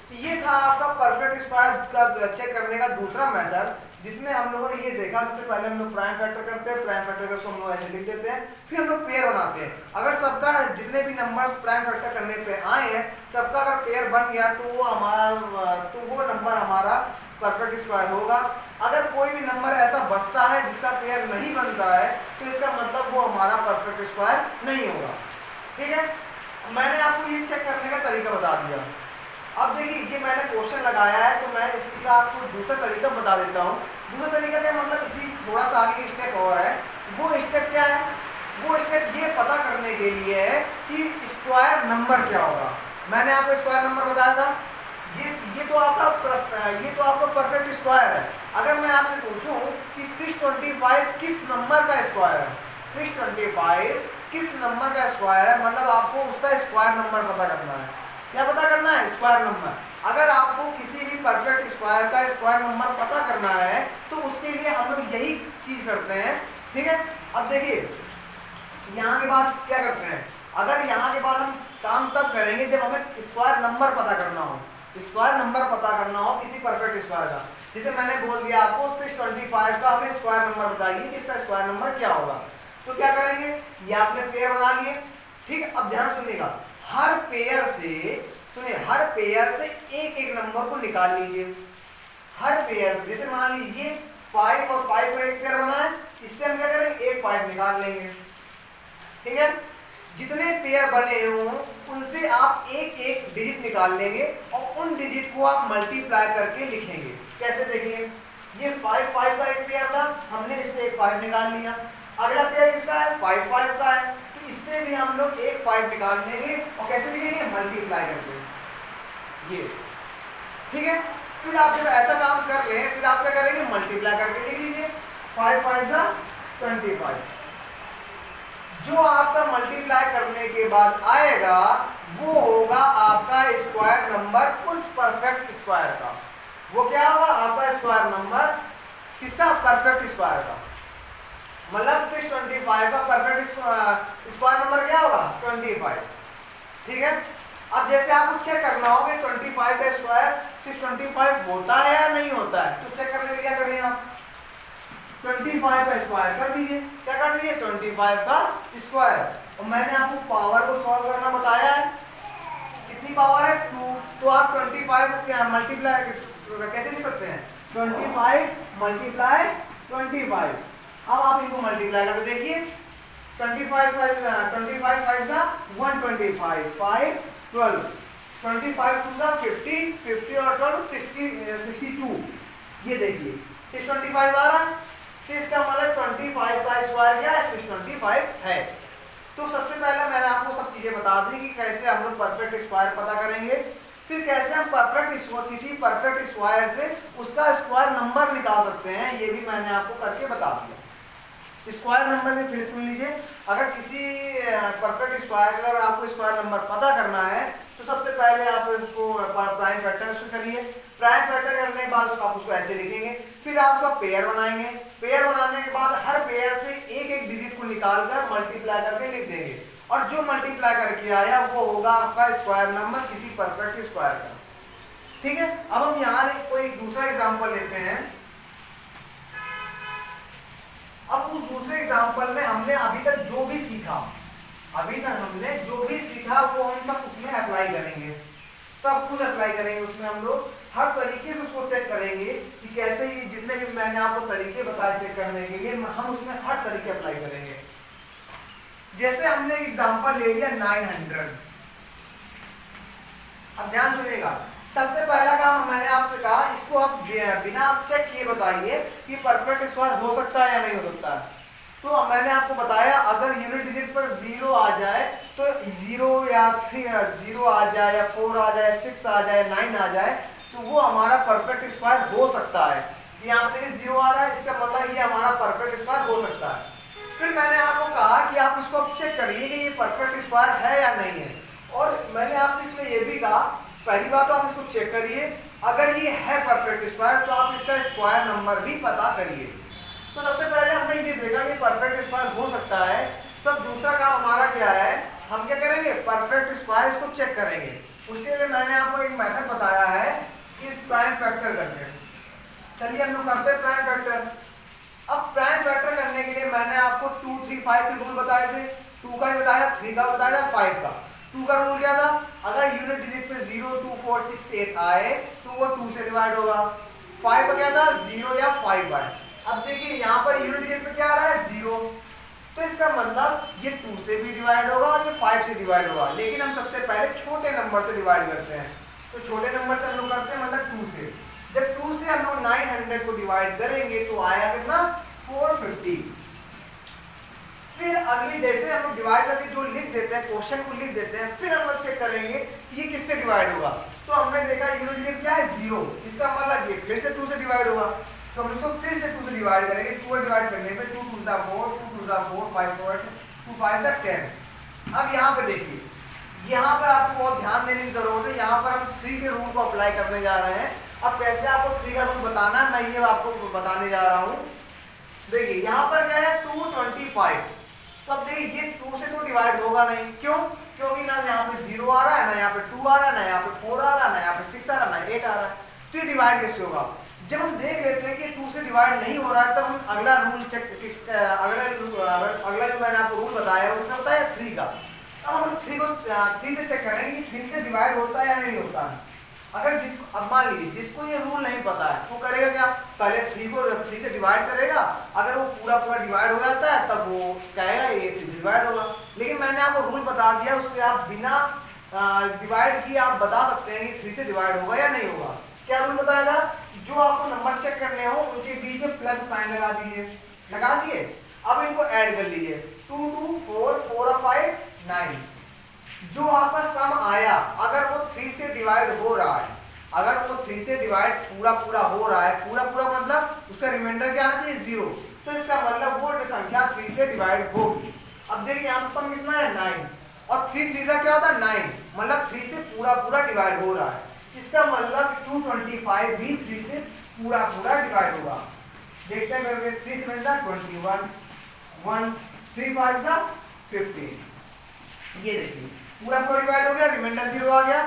तो ये था आपका परफेक्ट स्क्वायर का चेक करने का दूसरा मेथड, जिसमें हम लोगों ने ये देखा सबसे पहले हम लोग प्राइम फैक्टर करते हैं, प्राइम फैक्टर को हम लोग ऐसे लिख देते हैं, फिर हम लोग पेयर बनाते हैं। अगर सबका जितने भी नंबर्स प्राइम फैक्टर करने पे आए हैं सबका अगर पेयर बन गया तो वो नंबर हमारा परफेक्ट स्क्वायर होगा। अगर कोई भी नंबर ऐसा बचता है जिसका पेयर नहीं बनता है तो इसका मतलब वो हमारा परफेक्ट स्क्वायर नहीं होगा। ठीक है, मैंने आपको ये चेक करने का तरीका बता दिया। अब देखिए ये मैंने क्वेश्चन लगाया है, तो मैं इसी का आपको दूसरा तरीका बता देता हूँ। दूसरा तरीका क्या मतलब, इसी थोड़ा सा आगे की स्टेप और है। वो स्टेप क्या है, वो स्टेप ये पता करने के लिए है कि स्क्वायर नंबर क्या होगा। मैंने आपको स्क्वायर नंबर बताया था, ये तो आपका परफेक्ट स्क्वायर है। अगर मैं आपसे पूछूं कि 625 किस नंबर का स्क्वायर है, 625 किस नंबर का स्क्वायर है, मतलब आपको उसका स्क्वायर नंबर पता करना है। क्या पता करना है, स्क्वायर नंबर। अगर आपको किसी भी परफेक्ट स्क्वायर का स्क्वायर नंबर पता करना है तो उसके लिए हम लोग यही चीज करते हैं, ठीक है। अब देखिए यहाँ के बाद क्या करते हैं, अगर यहाँ के बाद हम काम तब करेंगे जब हमें स्क्वायर नंबर पता करना हो, स्क्वायर नंबर पता करना हो किसी परफेक्ट स्क्वायर का। जैसे मैंने बोल दिया आपको 625 का हमें स्क्वायर नंबर बताइए कि इसका स्क्वायर नंबर क्या होगा। तो क्या करेंगे, ये आपने पेयर बना लिए, ठीक है। अब ध्यान सुनिएगा, हर पेयर से, सुनिए, हर पेयर से एक एक नंबर को निकाल लीजिए। हर पेयर से, जैसे मान लीजिए 5 और 5 का एक पेयर बना है, इससे हम क्या करेंगे, एक 5 निकाल लेंगे, ठीक है। जितने पेयर बने हों उनसे आप एक एक डिजिट निकाल लेंगे और उन डिजिट को आप मल्टीप्लाई करके लिखेंगे। कैसे, देखिए ये 5 5 का एक पेयर था, हमने इससे एक 5 निकाल लिया। अगला पेयर किसका है, 5 5 का है, तो इससे भी हम लोग एक 5 निकाल लेंगे और कैसे लिखेंगे, मल्टीप्लाई करके, ये, ठीक है। फिर आप जब ऐसा काम कर लें फिर आप क्या करेंगे, मल्टीप्लाई करके लिख लीजिए, 5 5 25। जो आपका मल्टीप्लाई करने के बाद आएगा वो होगा आपका स्क्वायर नंबर उस परफेक्ट स्क्वायर का। वो क्या होगा, आपका स्क्वायर नंबर किसका, परफेक्ट स्क्वायर का। मतलब 625 का परफेक्ट स्क्वायर नंबर क्या होगा, 25, ठीक है। अब जैसे आपको चेक करना होगा 25 का स्क्वायर 625 होता है या नहीं होता है, तो चेक करने के लिए क्या करेंगे आप, 25 का स्क्वायर कर दीजिए। क्या कर दीजिए, 25 का स्क्वायर। और मैंने आपको पावर को सॉल्व करना बताया है, कितनी पावर है, 2। तो आप 25 को क्या मल्टीप्लाई कैसे लिख सकते हैं, 25 मल्टीप्लाई 25। अब आप इनको मल्टीप्लाई करके देखिए, 25 5 25 5 का 125, 5 12, 25 2 का 50, 50 और 12 62। ये देखिए 625 आ रहा है, तो इसका मतलब 25 का स्क्वायर क्या है, 625 है। तो सबसे पहले मैंने आपको सब चीजें बता दी कि कैसे हम लोग परफेक्ट स्क्वायर पता करेंगे, फिर कैसे हम किसी परफेक्ट स्क्वायर से उसका स्क्वायर नंबर निकाल सकते हैं, ये भी मैंने आपको करके बता दिया। स्क्वायर नंबर में फिर सुन लीजिए, अगर किसी परफेक्ट स्क्वायर का अगर आपको स्क्वायर नंबर पता करना है तो सबसे पहले आप इसको प्राइम फैक्टर से करिए। प्राइम फैक्टर करने के बाद आप उसको ऐसे लिखेंगे, फिर आप उसका पेयर बनाएंगे। पेयर बनाने के बाद हर पेयर से एक एक डिजिट को निकालकर मल्टीप्लाई करके लिख देंगे, और जो मल्टीप्लाई करके आया वो होगा आपका स्क्वायर नंबर किसी परफेक्ट स्क्वायर का, ठीक है। अब हम यहाँ कोई दूसरा एग्जाम्पल लेते हैं। अब उस दूसरे एग्जाम्पल में हमने अभी तक जो भी सीखा वो हम सब उसमें अप्लाई करेंगे, सब कुछ अप्लाई करेंगे उसमें। हम लोग हर तरीके से उसको चेक करेंगे कि कैसे ये जितने भी मैंने आपको तरीके बताए चेक करने के लिए, हम उसमें हर तरीके अप्लाई करेंगे। जैसे हमने एग्जाम्पल ले लिया 900। अब ध्यान सुनिएगा, सबसे पहला काम मैंने आपसे कहा, इसको आप बिना चेक किए बताइए कि परफेक्ट स्क्वायर हो सकता है या नहीं हो सकता है। तो मैंने आपको बताया अगर यूनिट डिजिट पर 0 आ जाए तो 0 या 0 आ जाए या 4 आ जाए, 6 आ जाए, 9 आ जाए, तो वो हमारा परफेक्ट स्क्वायर हो सकता है। यहाँ पे 0 आ रहा है, इसका मतलब ये हमारा परफेक्ट स्क्वायर हो सकता है। फिर मैंने आपको कहा कि आप इसको चेक करिए कि ये परफेक्ट स्क्वायर है या नहीं है, और मैंने आपसे इसमें ये भी कहा, पहली बात तो आप इसको चेक करिए, अगर ये है परफेक्ट स्क्वायर तो आप इसका स्क्वायर नंबर भी पता करिए। तो सबसे पहले हमने ये देखा कि परफेक्ट स्क्वायर हो सकता है, तो दूसरा काम हमारा क्या है, हम क्या करेंगे, परफेक्ट स्क्वायर इसको चेक करेंगे। उसके लिए मैंने आपको एक मेथड बताया है कि प्राइम फैक्टर करके। चलिए हम लोग करते हैं प्राइम फैक्टर। अब प्राइम फैक्टर करने के लिए मैंने आपको 2 3 5 के रूल बताए थे, 2 का बताया, 3 का बताया, 5 का। 2 का रूल क्या था, अगर यूनिट डिजिट पे 0 2 4 6 8 आए तो वो 2 से डिवाइड होगा। 5 का क्या था, 0 या 5 आए। अब देखिए यहाँ पर यूनिट डिजिट पे क्या आ रहा है, 0, तो इसका मतलब ये 2 से भी डिवाइड होगा और ये 5 से डिवाइड होगा, लेकिन हम सबसे पहले छोटे नंबर से डिवाइड करते हैं। तो छोटे नंबर से हम लोग करते हैं मतलब 2 से। जब 2 से हम लोग 900 को डिवाइड करेंगे तो आया कितना 450। फिर अगली जैसे हम लोग डिवाइड करके जो लिख देते हैं क्वेश्चन को लिख देते हैं, फिर हम लोग चेक करेंगे कि ये किससे डिवाइड होगा। तो हमने देखा यूनिट डिजिट क्या है 0, इसका मतलब ये फिर से 2 से डिवाइड होगा, तो हम इसको फिर से 2 से डिवाइड करेंगे। 2 डिवाइड करने पे 2 2 4, 2 2 4, 5 4, 2 5 10। अब यहाँ पे देखिए, यहाँ पर आपको बहुत ध्यान देने की जरूरत है। यहाँ पर हम 3 के रूल को अप्लाई करने जा रहे हैं। अब कैसे आपको 3 का रूल बताना है मैं ये आपको बताने जा रहा हूँ। देखिए यहाँ पर क्या है 225, तो अब देखिए ये 2 से तो डिवाइड होगा नहीं, क्यों? क्योंकि ना यहाँ पे 0 आ रहा है, ना यहाँ पे 2 आ रहा है, ना यहाँ पे 4 आ रहा है, ना यहाँ पे 6 आ रहा है, ना 8 आ रहा है, तो ये डिवाइड कैसे होगा? जब हम देख लेते हैं कि 2 से डिवाइड नहीं हो रहा है, तब हम अगला रूल चेक अगला जो मैंने आपको रूल बताया उसने बताया 3 का। अब हम लोग 3 से चेक करेंगे कि 3 से डिवाइड होता है या नहीं होता है। अगर जिसको अब मान लीजिए जिसको ये रूल नहीं पता है वो करेगा क्या, पहले 3 से डिवाइड करेगा, अगर वो पूरा डिवाइड हो जाता है तब वो कहेगा ये 3 से डिवाइड होगा। लेकिन मैंने आपको रूल बता दिया, उससे आप बिना डिवाइड किए आप बता सकते हैं कि 3 से डिवाइड होगा या नहीं होगा। क्या रूल बताएगा? जो आपको नंबर चेक करने हो उनके बीच में प्लस साइन लगा दीजिए, लगा दिए। अब इनको ऐड कर लीजिए, 2 2 4 4 5 9। जो आपका सम आया अगर वो 3 से डिवाइड हो रहा है, अगर वो 3 से डिवाइड पूरा हो रहा है, पूरा मतलब उसका रिमाइंडर क्या आना चाहिए 0, तो इसका मतलब वो संख्या 3 से डिवाइड होगी। अब देखिए यहाँ पर सम कितना है 9, और 3 3 क्या होता है 9, मतलब 3 से पूरा डिवाइड हो रहा है। इसका मतलब 225 भी 3 से पूरा डिवाइड होगा। देखते हैं करके 3 से 21 1 3 5 15। ये देखिए पूरा डिवाइड हो गया, रिमाइंडर 0 आ गया।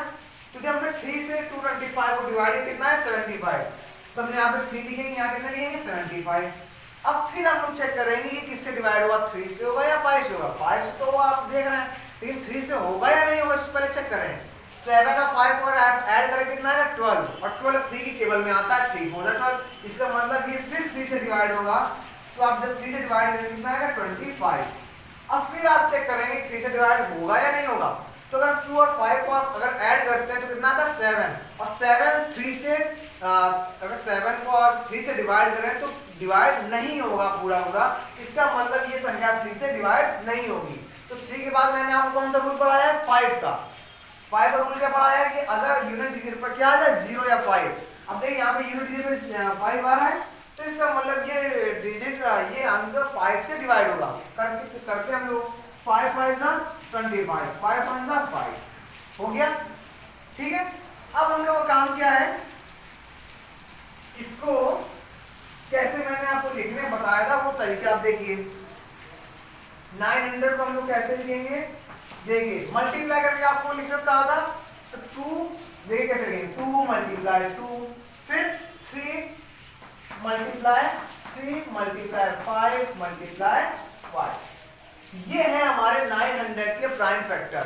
तो जब हमने 3 से 225 को डिवाइड किया कितना है 75, तो हमने यहाँ पे 3 लिखेंगे, यहाँ कितना लिखेंगे 75। अब फिर हम लोग चेक करेंगे कि किससे डिवाइड होगा, 3 से होगा या 5 से होगा। 5 से तो आप देख रहे हैं, लेकिन 3 से होगा या नहीं होगा इससे पहले चेक करें। 7 और 5 को ऐड करें कितना है 12, और 12 3 की टेबल में आता है 3 4 12, इसका मतलब ये फिर 3 से डिवाइड होगा। तो आप जब 3 से डिवाइड करें कितना आएगा 25। अब फिर आप चेक करेंगे 3 से डिवाइड होगा या नहीं होगा। तो अगर 2 और 5 को आप अगर ऐड करते हैं तो कितना आता है 7, और 7 3 से अगर 7 को और 3 से डिवाइड करें तो डिवाइड नहीं होगा पूरा। इसका मतलब ये संख्या 3 से डिवाइड नहीं होगी। तो 3 के बाद मैंने आपको कौन सा रूल पढ़ाया है 5 का। 5 का रूल क्या पढ़ाया है कि अगर यूनिट डिजिट पर क्या आ जाए 0 या 5। अब देखिए यहाँ पे यूनिट डिजिट में 5 आ रहा है, तो इसका मतलब ये डिजिट ये अंक 5 से डिवाइड होगा। करते हम लोग 5 5 25, 5 5 5 हो गया, ठीक है। अब हम लोग का काम क्या है, इसको कैसे मैंने आपको लिखने बताया था वो तरीका आप देखिए। 900 को हम लोग कैसे लिखेंगे, देखिए मल्टीप्लाई करके आपको लिखने को कहा था, तो 2 देखिए कैसे लिखेंगे 2 मल्टीप्लाई 2, फिर 3 मल्टीप्लाई 3 मल्टीप्लाई 5 मल्टीप्लाई 5। ये है हमारे 900 के प्राइम फैक्टर।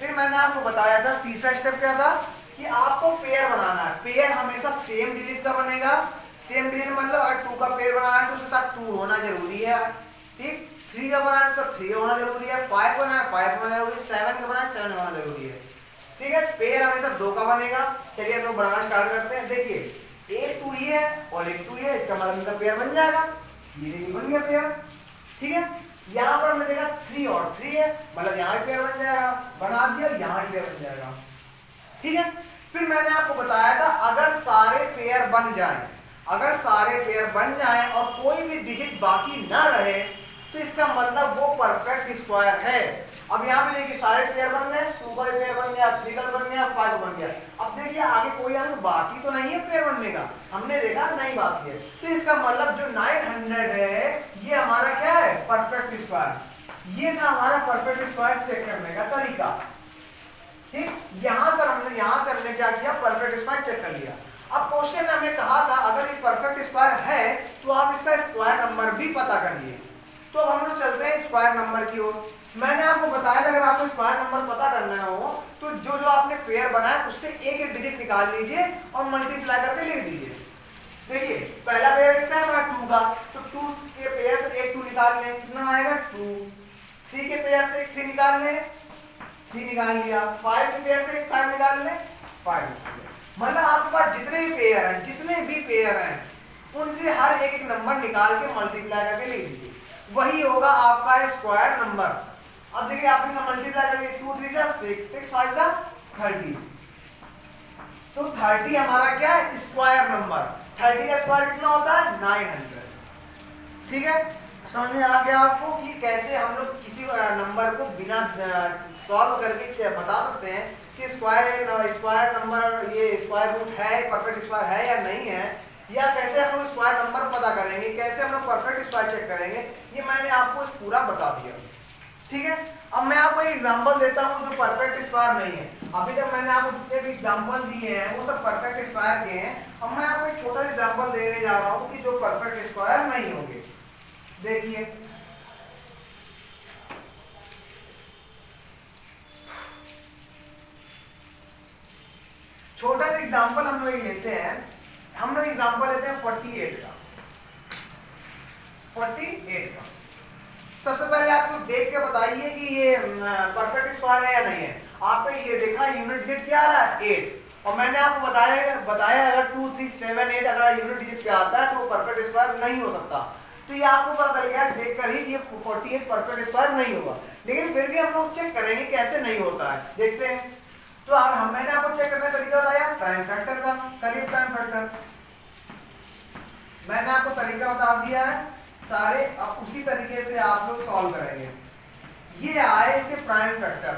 फिर मैंने आपको बताया था तीसरा स्टेप क्या था कि आपको पेयर बनाना है। पेयर हमेशा सेम डिजिट का बनेगा। सेम डिजिट मतलब अगर 2 का पेयर बनाना है तो उसके साथ 2 होना जरूरी है, ठीक। 3 का बनाना है तो 3 होना जरूरी है, 5 का बनाना है 5 होना जरूरी है, 7 का बनाना है 7 होना जरूरी है, ठीक है। पेयर हमेशा 2 का बनेगा। चलिए तो बनाना स्टार्ट करते हैं। देखिए एक 2 ही है और एक 2 ही है, इसका मतलब इनका पेयर बन जाएगा। ये देखिए बन गया पेयर, ठीक है। यहाँ पर हमने देखा 3 और 3 है, मतलब यहाँ पेयर बन जाएगा, बना दिया, यहाँ पेयर बन जाएगा, ठीक है। फिर मैंने आपको बताया था अगर सारे पेयर बन जाएं, अगर सारे पेयर बन जाएं और कोई भी डिजिट बाकी ना रहे तो इसका मतलब वो परफेक्ट स्क्वायर है। अब यहाँ पे देखिए सारे पेयर बन गए, 2 का पेयर बन गया, 3 का बन गया, 5 बन गया। अब देखिए आगे कोई अंक बाकी तो नहीं है पेयर बनने का, हमने देखा नहीं बाकी है, तो इसका मतलब जो 900 है ये हमारा क्या है परफेक्ट स्क्वायर। ये था हमारा परफेक्ट स्क्वायर चेक करने का तरीका, ठीक। यहाँ से हमने क्या किया परफेक्ट स्क्वायर चेक कर लिया। अब क्वेश्चन ने हमें कहा था अगर ये परफेक्ट स्क्वायर है तो आप इसका स्क्वायर नंबर भी पता करिए। तो अब हम लोग चलते हैं स्क्वायर नंबर की ओर। मैंने आपको बताया अगर आपको स्क्वायर नंबर पता करना हो तो जो आपने पेयर बनाया उससे एक एक डिजिट निकाल लीजिए और मल्टीप्लाई करके लिख दीजिए। देखिए पहला पेयर इसका है हमारा 2 का, तो 2 के पेयर से एक 2 निकाल लें, कितना आएगा 2। 3 के पेयर से एक 3 निकाल लें, 3 निकाल लिया। 5 के पेयर से एक 5 निकाल लें, फाइंड कीजिए। मतलब आपके पास जितने भी पेयर हैं उनसे हर एक नंबर निकाल के मल्टीप्लाई करके ले लीजिए, वही होगा आपका स्क्वायर नंबर। अब देखिए आप इनका मल्टीप्लाई करेंगे, 2 3 जा 6, 6 5 जा 30, तो 30 हमारा क्या है स्क्वायर नंबर। 30 का स्क्वायर कितना होता है 900। ठीक है, समझ में आ गया आपको कि कैसे हम लोग किसी नंबर को बिना सॉल्व करके बता सकते हैं कि स्क्वायर नंबर ये स्क्वायर रूट है, परफेक्ट स्क्वायर है या नहीं है, या कैसे हम लोग स्क्वायर नंबर पता करेंगे, कैसे हम लोग परफेक्ट स्क्वायर चेक करेंगे, ये मैंने आपको पूरा बता दिया। ठीक है, अब मैं आपको एक एग्जांपल देता हूँ जो परफेक्ट स्क्वायर नहीं है। अभी तक मैंने आपको जितने भी एग्जांपल दिए हैं वो सब परफेक्ट स्क्वायर के हैं। अब मैं आपको एक छोटा एग्जांपल देने जा रहा हूँ कि जो परफेक्ट स्क्वायर नहीं होंगे। देखिए छोटा सा एग्जांपल हम लोग लेते हैं, हम लोग एग्जांपल लेते हैं 48 का। 48 का सबसे पहले आप लोग देख के बताइए कि ये परफेक्ट स्क्वायर है या नहीं है। आपने ये देखा यूनिट डिजिट क्या आ रहा है 8, और मैंने आपको बताया अगर 2 3 7 8 अगर यूनिट डिजिट पे आता है तो वो परफेक्ट स्क्वायर नहीं हो सकता। तो ये आपको पता चल गया देखकर ही कि ये 48 परफेक्ट स्क्वायर नहीं होगा। लेकिन फिर भी हम लोग चेक करेंगे कैसे नहीं होता है, देखते हैं। तो अब मैंने आपको चेक करने का तरीका बताया प्राइम फैक्टर का, करिए प्राइम फैक्टर। मैंने आपको तरीका बता दिया है सारे, अब उसी तरीके से आप लोग सॉल्व करेंगे। ये आए इसके प्राइम फैक्टर,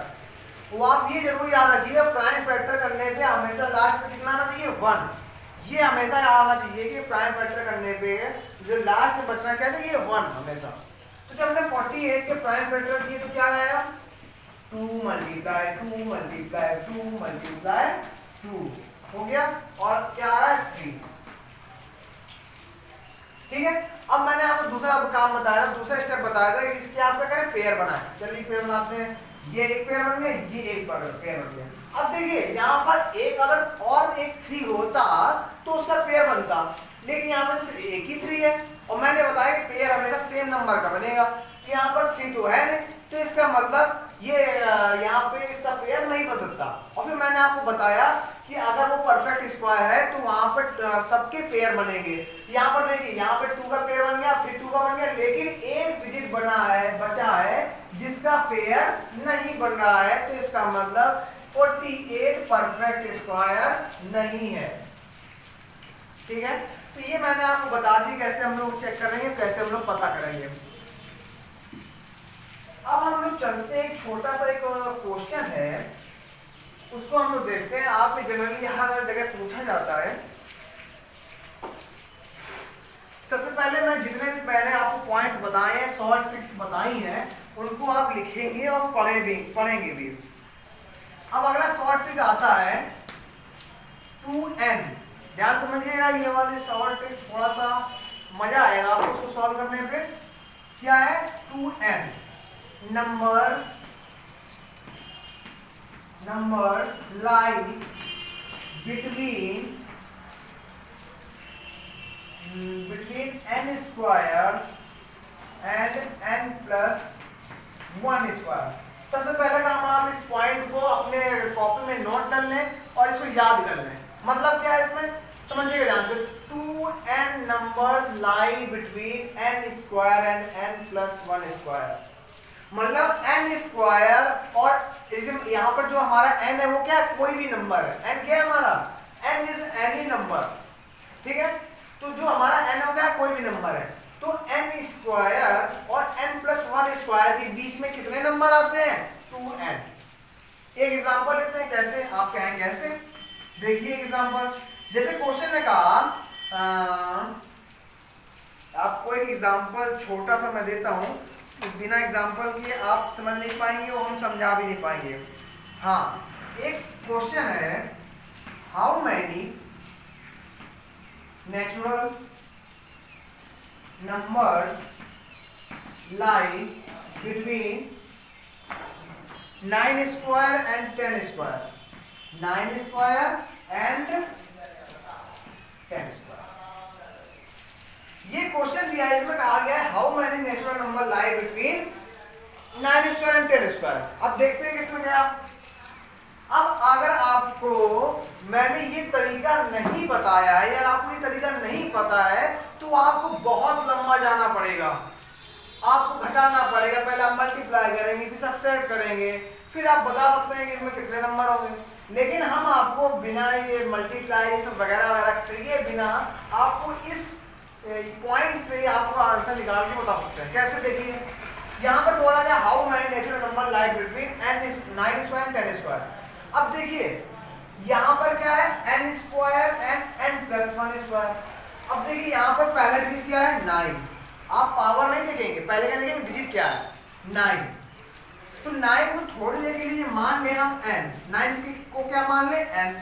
वो आप ये जरूर याद रखिएगा प्राइम फैक्टर करने पे हमेशा लास्ट पे कितना आना चाहिए 1। ये हमेशा आना चाहिए कि प्राइम फैक्टर करने पे जो लास्ट में बचना क्या चाहिए 1 हमेशा। तो जब हमने 48 के प्राइम फैक्टर किए तो क्या आया 2 मल्टीप्लाई 2 मल्टीप्लाई 2 मल्टीप्लाई 2 हो गया, और क्या आ रहा है 3। ठीक है, अब मैंने आपको दूसरा काम बताया, दूसरा स्टेप बताया था कि इसके आप क्या करें पेयर बनाए। चलिए पेयर बनाते हैं, ये एक पेयर बन गया, ये एक पेयर बन गया। अब देखिए यहाँ पर एक अगर और एक 3 होता तो उसका पेयर बनता, लेकिन यहाँ पर सिर्फ एक ही 3 है, और मैंने बताया कि पेयर हमेशा सेम नंबर का बनेगा। तो यहाँ पर 3 तो है नहीं, तो इसका मतलब ये यहाँ पे इसका पेयर नहीं बन सकता। और फिर मैंने आपको बताया कि अगर वो परफेक्ट स्क्वायर है तो वहां पर सबके पेयर बनेंगे। यहाँ पर देखिए यहाँ पे 2 का पेयर बन गया, फिर 2 का बन गया, लेकिन एक डिजिट बचा है जिसका पेयर नहीं बन रहा है, तो इसका मतलब 48 परफेक्ट स्क्वायर नहीं है। ठीक है, तो ये मैंने आपको बता दी कैसे हम लोग चेक करेंगे, कैसे हम लोग पता करेंगे। अब हम लोग चलते हैं, एक छोटा सा एक क्वेश्चन है उसको हम लोग देखते हैं। आप में जनरली हर जगह पूछा जाता है। सबसे पहले मैं जितने भी मैंने आपको पॉइंट्स बताए हैं, शॉर्ट ट्रिक्स बताई हैं, उनको आप लिखेंगे और पढ़ेंगे भी। अब अगला शॉर्ट ट्रिक आता है 2n। ध्यान समझिएगा, ये वाले शॉर्ट ट्रिक थोड़ा सा मजा आएगा आपको उसको सॉल्व करने पे। क्या है 2n numbers lie between n square and n plus 1 square। सबसे पहला काम आप इस पॉइंट को अपने कॉपी में नोट कर लें और इसको याद कर लें। मतलब क्या है इसमें समझिएगा ध्यान से, 2n numbers lie between n square and n plus 1 square। मतलब n स्क्वायर, और यहाँ पर जो हमारा n है वो क्या है कोई भी नंबर है। n क्या है हमारा n इज एनी नंबर। ठीक है, तो जो हमारा n हो गया कोई भी नंबर है, तो n स्क्वायर और n प्लस 1 स्क्वायर के बीच में कितने नंबर आते हैं 2n। एक एग्जांपल लेते हैं, कैसे आप कहें कैसे, देखिए एग्जांपल। जैसे क्वेश्चन ने कहा आपको एक एग्जांपल छोटा सा मैं देता हूं, बिना एग्जाम्पल के आप समझ नहीं पाएंगे और हम समझा भी नहीं पाएंगे। हाँ, एक क्वेश्चन है how many natural numbers lie between 9 square and 10 square. 9 square and 10 square, ये क्वेश्चन दिया है, इसमें कहा गया है how many natural number lie between 9 square and 10 square. अब देखते हैं कि इसमें क्या। अब अगर आपको मैंने ये तरीका नहीं बताया है या आपको ये तरीका नहीं पता है तो आपको बहुत लंबा जाना पड़ेगा, आपको घटाना पड़ेगा। पहले आप मल्टीप्लाई करेंगे, फिर सब्ट्रैक्ट करेंगे, फिर आप बता सकते हैं कि इसमें कितने नंबर होंगे। लेकिन हम आपको बिना ये मल्टीप्लाई ये सब वगैरह वगैरह किए बिना आपको इस पॉइंट से आपको आंसर निकाल के बता सकते हैं। कैसे? देखिए यहाँ पर बोला गया how many natural number lie between n 9 square and 10 square. अब देखिए यहाँ पर क्या है, n square and n plus 1 square. अब देखिए यहाँ पर पहला डिजिट क्या है 9, आप पावर नहीं देखेंगे, पहले क्या देखेंगे डिजिट क्या है 9। तो 9 को थोड़ी देर के लिए मान ले हम n, 9 को क्या मान ले n,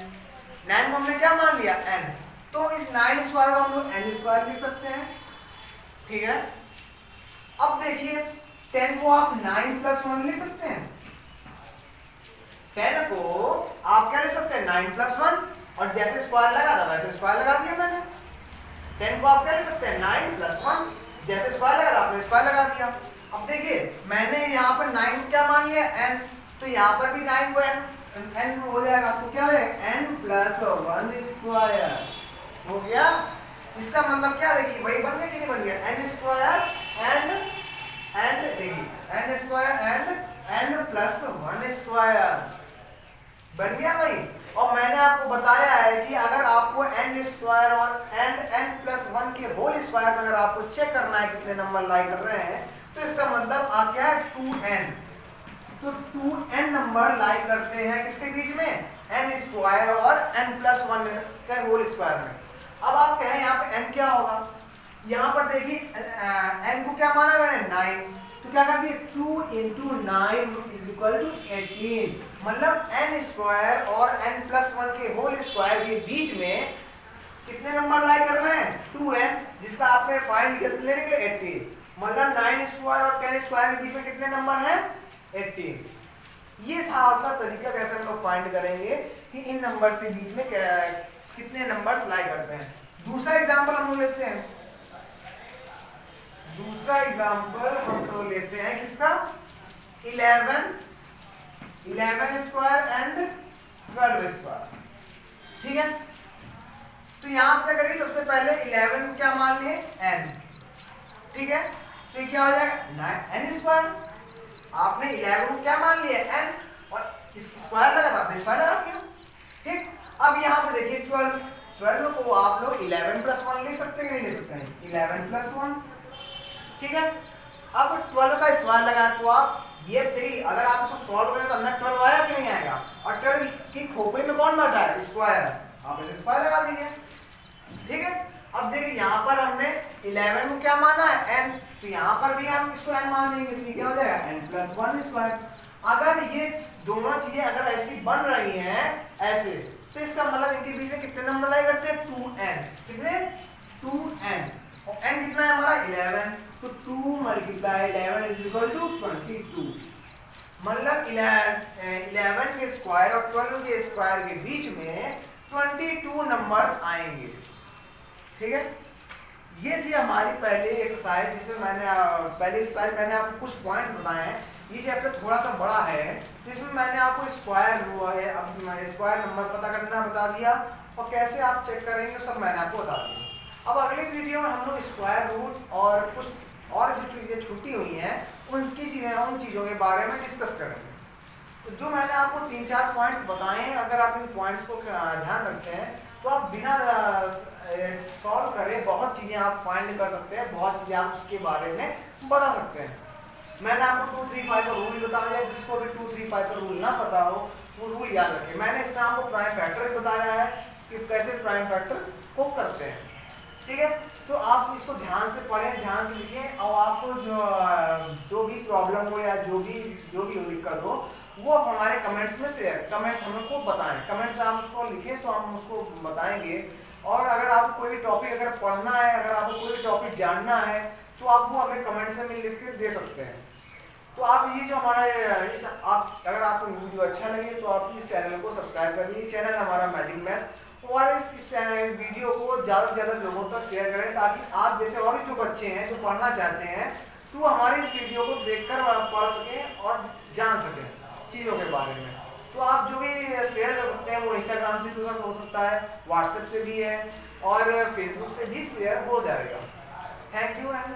9 को हमने क्या मान लिया n, तो इस 9 स्क्वायर को हम लोग n स्क्वायर लिख सकते हैं। ठीक है, अब देखिए 10 को आप 9 प्लस 1 लिख सकते हैं, 10 को आप क्या लिख सकते हैं 9 प्लस 1, और जैसे स्क्वायर लगा था वैसे स्क्वायर लगा दिया मैंने। 10 को आप क्या लिख सकते हैं 9 प्लस 1, जैसे स्क्वायर लगा था आपने स्क्वायर लगा दिया। अब देखिए मैंने यहाँ पर 9 को क्या मान लिया n, तो यहाँ पर भी 9 को n हो जाएगा, तो क्या है n प्लस 1 स्क्वायर हो गया। इसका मतलब क्या, देखिए वही बन गया कि नहीं बन गया, n स्क्वायर एंड देखिए n square and n plus 1 square बन गया भाई। और मैंने आपको बताया है कि अगर आपको n स्क्वायर और n प्लस 1 के होल स्क्वायर में अगर आपको चेक करना है कितने नंबर लाई कर रहे हैं, तो इसका मतलब आप क्या है 2n, तो 2n नंबर लाई करते हैं किसके बीच में, n स्क्वायर और n प्लस 1 के होल स्क्वायर में। अब आप कहें यहाँ पे n क्या होगा, यहाँ पर देखिए n को क्या माना मैंने 9, तो क्या कर दिए 2 इंटू 9 इज इक्वल टू 18, मतलब n स्क्वायर और n प्लस 1 के होल स्क्वायर के बीच में कितने नंबर लाई कर रहे हैं 2n, जिसका आपने फाइंड करने के लिए 18, मतलब 9 स्क्वायर और 10 स्क्वायर के बीच में कितने नंबर हैं 18। ये था आपका तरीका कैसे हम लोग फाइंड करेंगे कि इन नंबर के बीच में कितने नंबर्स लाई करते हैं। दूसरा एग्जांपल हम लोग लेते हैं, दूसरा एग्जांपल हम लोग लेते हैं किसका 11 स्क्वायर एंड 12 स्क्वायर। ठीक है, तो यहां पे करिए सबसे पहले 11 क्या मान लिए n, ठीक है, तो ये क्या हो जाएगा n स्क्वायर, आपने 11 को क्या मान लिया n और स्क्वायर लगा था आपने स्क्वायर लगा दिया। ठीक, अब यहाँ पे देखिए 12 को आप लोग 11 प्लस 1 ले सकते हैं कि नहीं ले सकते हैं 11 प्लस 1। ठीक है, अब 12 का स्क्वायर लगा तो आप ये देखिए अगर आप इसको सॉल्व करें तो अंदर 12 आया कि नहीं आएगा, और 12 की खोपड़ी में कौन बैठा है स्क्वायर, आप इसे स्क्वायर लगा दीजिए। ठीक है, अब देखिए यहाँ पर हमने 11 को क्या माना है n, तो यहाँ पर भी हम इसको n मान लेंगे, तो क्या हो जाएगा n प्लस 1 स्क्वायर। अगर ये दोनों चीजें अगर ऐसी बन रही हैं ऐसे, तो इसका मतलब इनके बीच में कितने नंबर लाई करते हैं 2n, कितने 2n, और n कितना है हमारा 11, तो 2 मल्टीप्लाई 11 इज इक्वल टू 22, मतलब 11 के स्क्वायर और 12 के स्क्वायर के बीच में 22 नंबर्स आएंगे। ठीक है, ये थी हमारी पहली एक्सरसाइज, जिसमें पहली एक्सरसाइज मैंने आपको कुछ पॉइंट्स बताए हैं। ये चैप्टर थोड़ा सा बड़ा है, तो इसमें मैंने आपको स्क्वायर नंबर पता करना बता दिया, और कैसे आप चेक करेंगे सब मैंने आपको बता दिया। अब अगले वीडियो में हम लोग स्क्वायर रूट और कुछ और जो चीज़ें छूटी हुई हैं उन चीज़ों के बारे में डिस्कस करेंगे। तो जो मैंने आपको 3-4 पॉइंट्स बताए हैं, अगर आप इन पॉइंट्स को ध्यान रखते हैं तो आप बिना सॉल्व करे बहुत चीज़ें आप फाइंड कर सकते हैं, बहुत चीज़ें आप उसके बारे में बता सकते हैं। मैंने आपको 2, 3, 5 का रूल बता दिया, जिसको भी 2, 3, 5 का रूल ना पता हो वो रूल याद रखें। मैंने इसमें आपको प्राइम फैक्टर भी बताया है कि कैसे प्राइम फैक्टर को करते हैं। ठीक है, तो आप इसको ध्यान से पढ़ें, ध्यान से लिखें, और आपको जो भी प्रॉब्लम हो या जो भी दिक्कत हो वो आप हमारे कमेंट्स में कमेंट्स हमको बताएं, कमेंट्स में आप उसको लिखें तो हम उसको बताएंगे। और अगर आपको कोई भी टॉपिक अगर पढ़ना है, अगर आपको कोई भी टॉपिक जानना है, तो आप वो हमें कमेंट्स में लिख के दे सकते हैं। तो आप ये जो हमारा अगर आपको वीडियो अच्छा लगे तो आप इस चैनल को सब्सक्राइब कर लीजिए, चैनल हमारा मैजिक मैथ्स, और इस वीडियो को ज़्यादा से ज़्यादा लोगों तक शेयर करें, ताकि आप जैसे और भी जो बच्चे हैं जो पढ़ना चाहते हैं तो हमारे इस वीडियो को देखकर पढ़ सकें और जान सकें चीज़ों के बारे में। तो आप जो भी शेयर कर सकते हैं वो इंस्टाग्राम से भी हो सकता है, व्हाट्सएप से भी है और फेसबुक से भी शेयर हो जाएगा। Thank you and